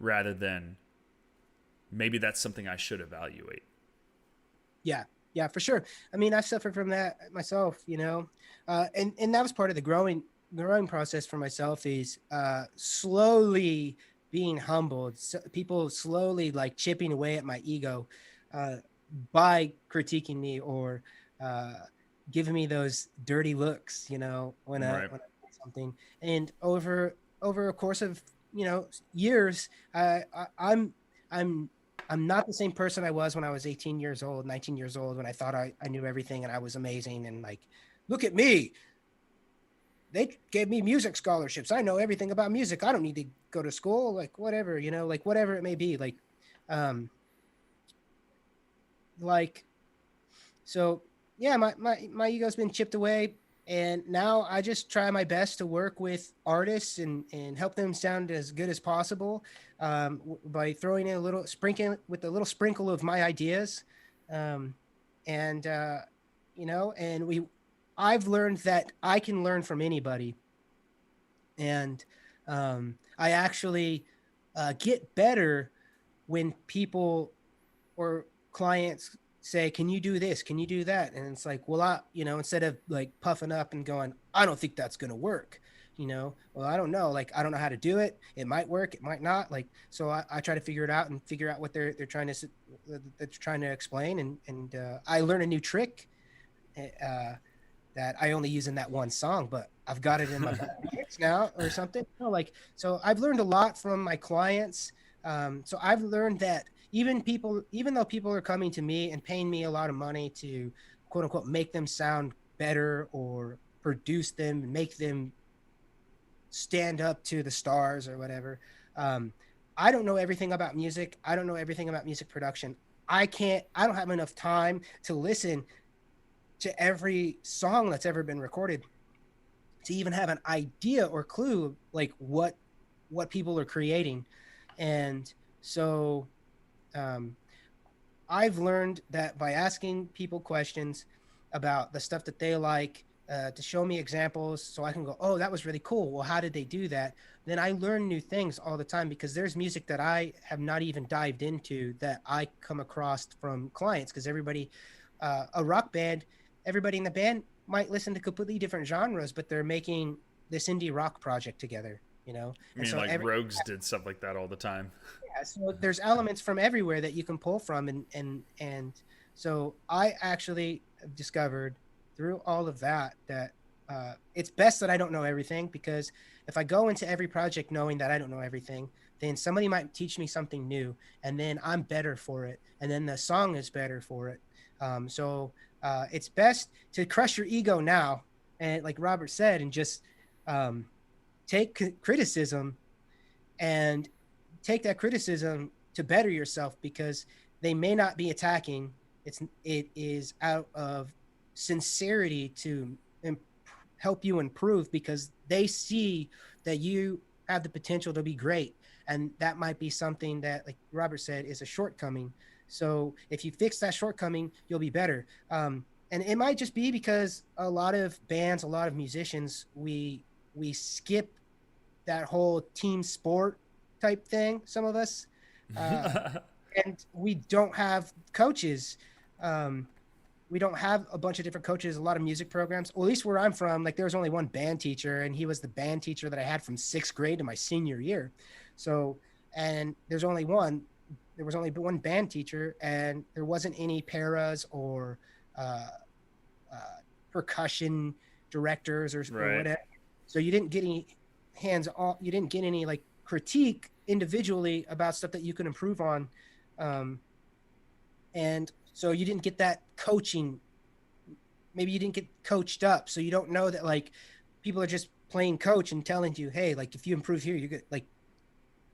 rather than maybe that's something I should evaluate. Yeah, for sure. I mean, I've suffered from that myself, and that was part of the growing process for myself is slowly being humbled. So people slowly like chipping away at my ego by critiquing me or giving me those dirty looks, when Right. I say something. And over a course of years, I'm I'm not the same person I was when I was 18 years old, 19 years old, when I thought I knew everything and I was amazing. And like, look at me. They gave me music scholarships. I know everything about music. I don't need to go to school. Like, whatever, like whatever it may be. Um, like So yeah, my ego's been chipped away, and now I just try my best to work with artists and help them sound as good as possible, by throwing in a little sprinkle with a little sprinkle of my ideas, um, and and I've learned that I can learn from anybody, and I actually get better when people or clients say, "Can you do this? Can you do that?" And it's like, well, instead of like puffing up and going, "I don't think that's going to work." Well, I don't know. Like, I don't know how to do it. It might work. It might not. Like, so I try to figure it out and figure out what they're trying to explain. And I learn a new trick, uh, that I only use in that one song, but I've got it in my kicks now or something. So I've learned a lot from my clients. So I've learned that even though people are coming to me and paying me a lot of money to quote unquote make them sound better or produce them, make them stand up to the stars or whatever. Um, I don't know everything about music. I don't know everything about music production. I don't have enough time to listen to every song that's ever been recorded to even have an idea or clue like what people are creating. And so um, I've learned that by asking people questions about the stuff that they like, to show me examples so I can go, oh, that was really cool. Well, how did they do that? Then I learn new things all the time because there's music that I have not even dived into that I come across from clients because a rock band, everybody in the band might listen to completely different genres, but they're making this indie rock project together. I And mean, so like Rogues did stuff like that all the time. yeah, so there's elements from everywhere that you can pull from, and so I actually have discovered through all of that it's best that I don't know everything, because if I go into every project knowing that I don't know everything, then somebody might teach me something new, and then I'm better for it, and then the song is better for it. So it's best to crush your ego now, and like Robert said, and just um, take criticism and take that criticism to better yourself, because they may not be attacking. It is out of sincerity to help you improve, because they see that you have the potential to be great, and that might be something that, like Robert said, is a shortcoming. So if you fix that shortcoming, you'll be better. And it might just be because a lot of bands, a lot of musicians, we skip that whole team sport type thing, some of us, uh, and we don't have coaches. um, we don't have a bunch of different coaches, a lot of music programs, well, at least where I'm from, like there was only one band teacher, and he was the band teacher that I had from 6th grade to my senior year. So, and there was only one band teacher, and there wasn't any paras or uh, uh, percussion directors or Right. whatever. So you didn't get any hands on. You didn't get any like critique individually about stuff that you could improve on, um, and so you didn't get that coaching. Maybe you didn't get coached up, so you don't know that like people are just playing coach and telling you, hey, like if you improve here, you get like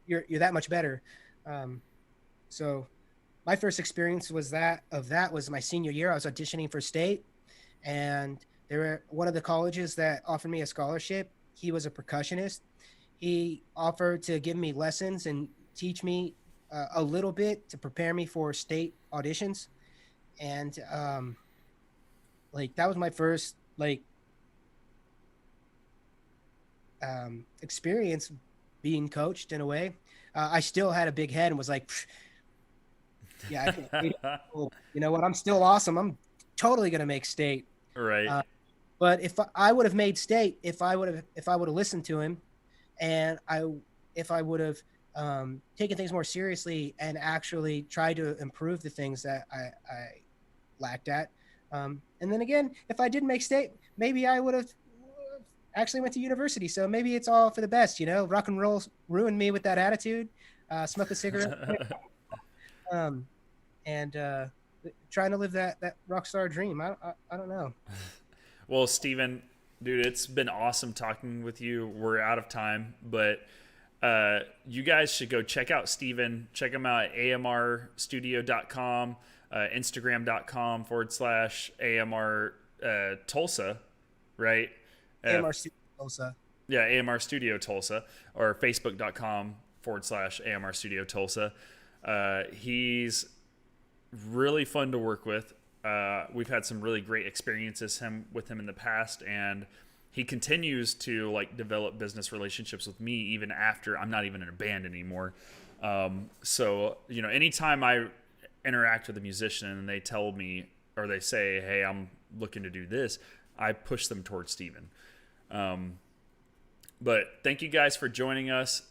you're that much better. Um, so my first experience was my senior year. I was auditioning for state, and there were one of the colleges that offered me a scholarship. He was a percussionist. He offered to give me lessons and teach me a little bit to prepare me for state auditions, and like that was my first like experience being coached in a way. I still had a big head and was like, yeah, I can't. You know what? I'm still awesome. I'm totally gonna make state. Right. Uh, But I would have made state, if I would have listened to him, and if I would have taken things more seriously and actually tried to improve the things that I lacked at. And then again, if I did make state, maybe I would have actually went to university. So maybe it's all for the best. Rock and roll ruined me with that attitude. Smoke a cigarette, um, and trying to live that rock star dream. I don't know. Well, Steven, dude, it's been awesome talking with you. We're out of time, but you guys should go check out Steven. Check him out at amrstudio.com. Instagram.com/AMR Tulsa, right? AMR Studio Tulsa. Yeah, AMR Studio Tulsa, or Facebook.com/AMR Studio Tulsa. He's really fun to work with. We've had some really great experiences with him in the past, and he continues to like develop business relationships with me even after I'm not even in a band anymore. So anytime I interact with a musician and they tell me or they say, "Hey, I'm looking to do this," I push them towards Steven. But thank you guys for joining us.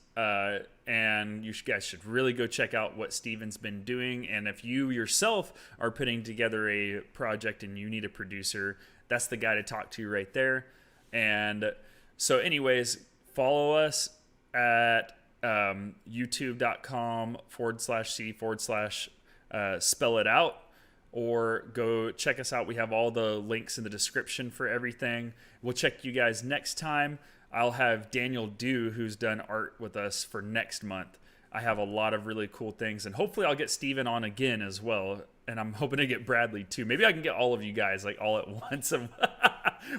And you guys should really go check out what Steven's been doing. And if you yourself are putting together a project and you need a producer, that's the guy to talk to right there. And so anyways, follow us at youtube.com/c/spell it out, or go check us out. We have all the links in the description for everything. We'll check you guys next time. I'll have Daniel Dew, who's done art with us, for next month. I have a lot of really cool things, and hopefully I'll get Steven on again as well. And I'm hoping to get Bradley too. Maybe I can get all of you guys like all at once. And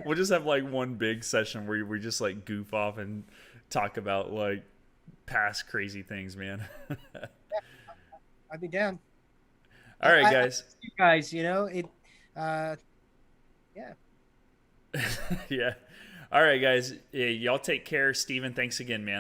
we'll just have like one big session where we just like goof off and talk about like past crazy things, man. Yeah, I'd be down. All right, guys. You guys, yeah. Yeah. All right, guys. Y'all take care. Steven, thanks again, man.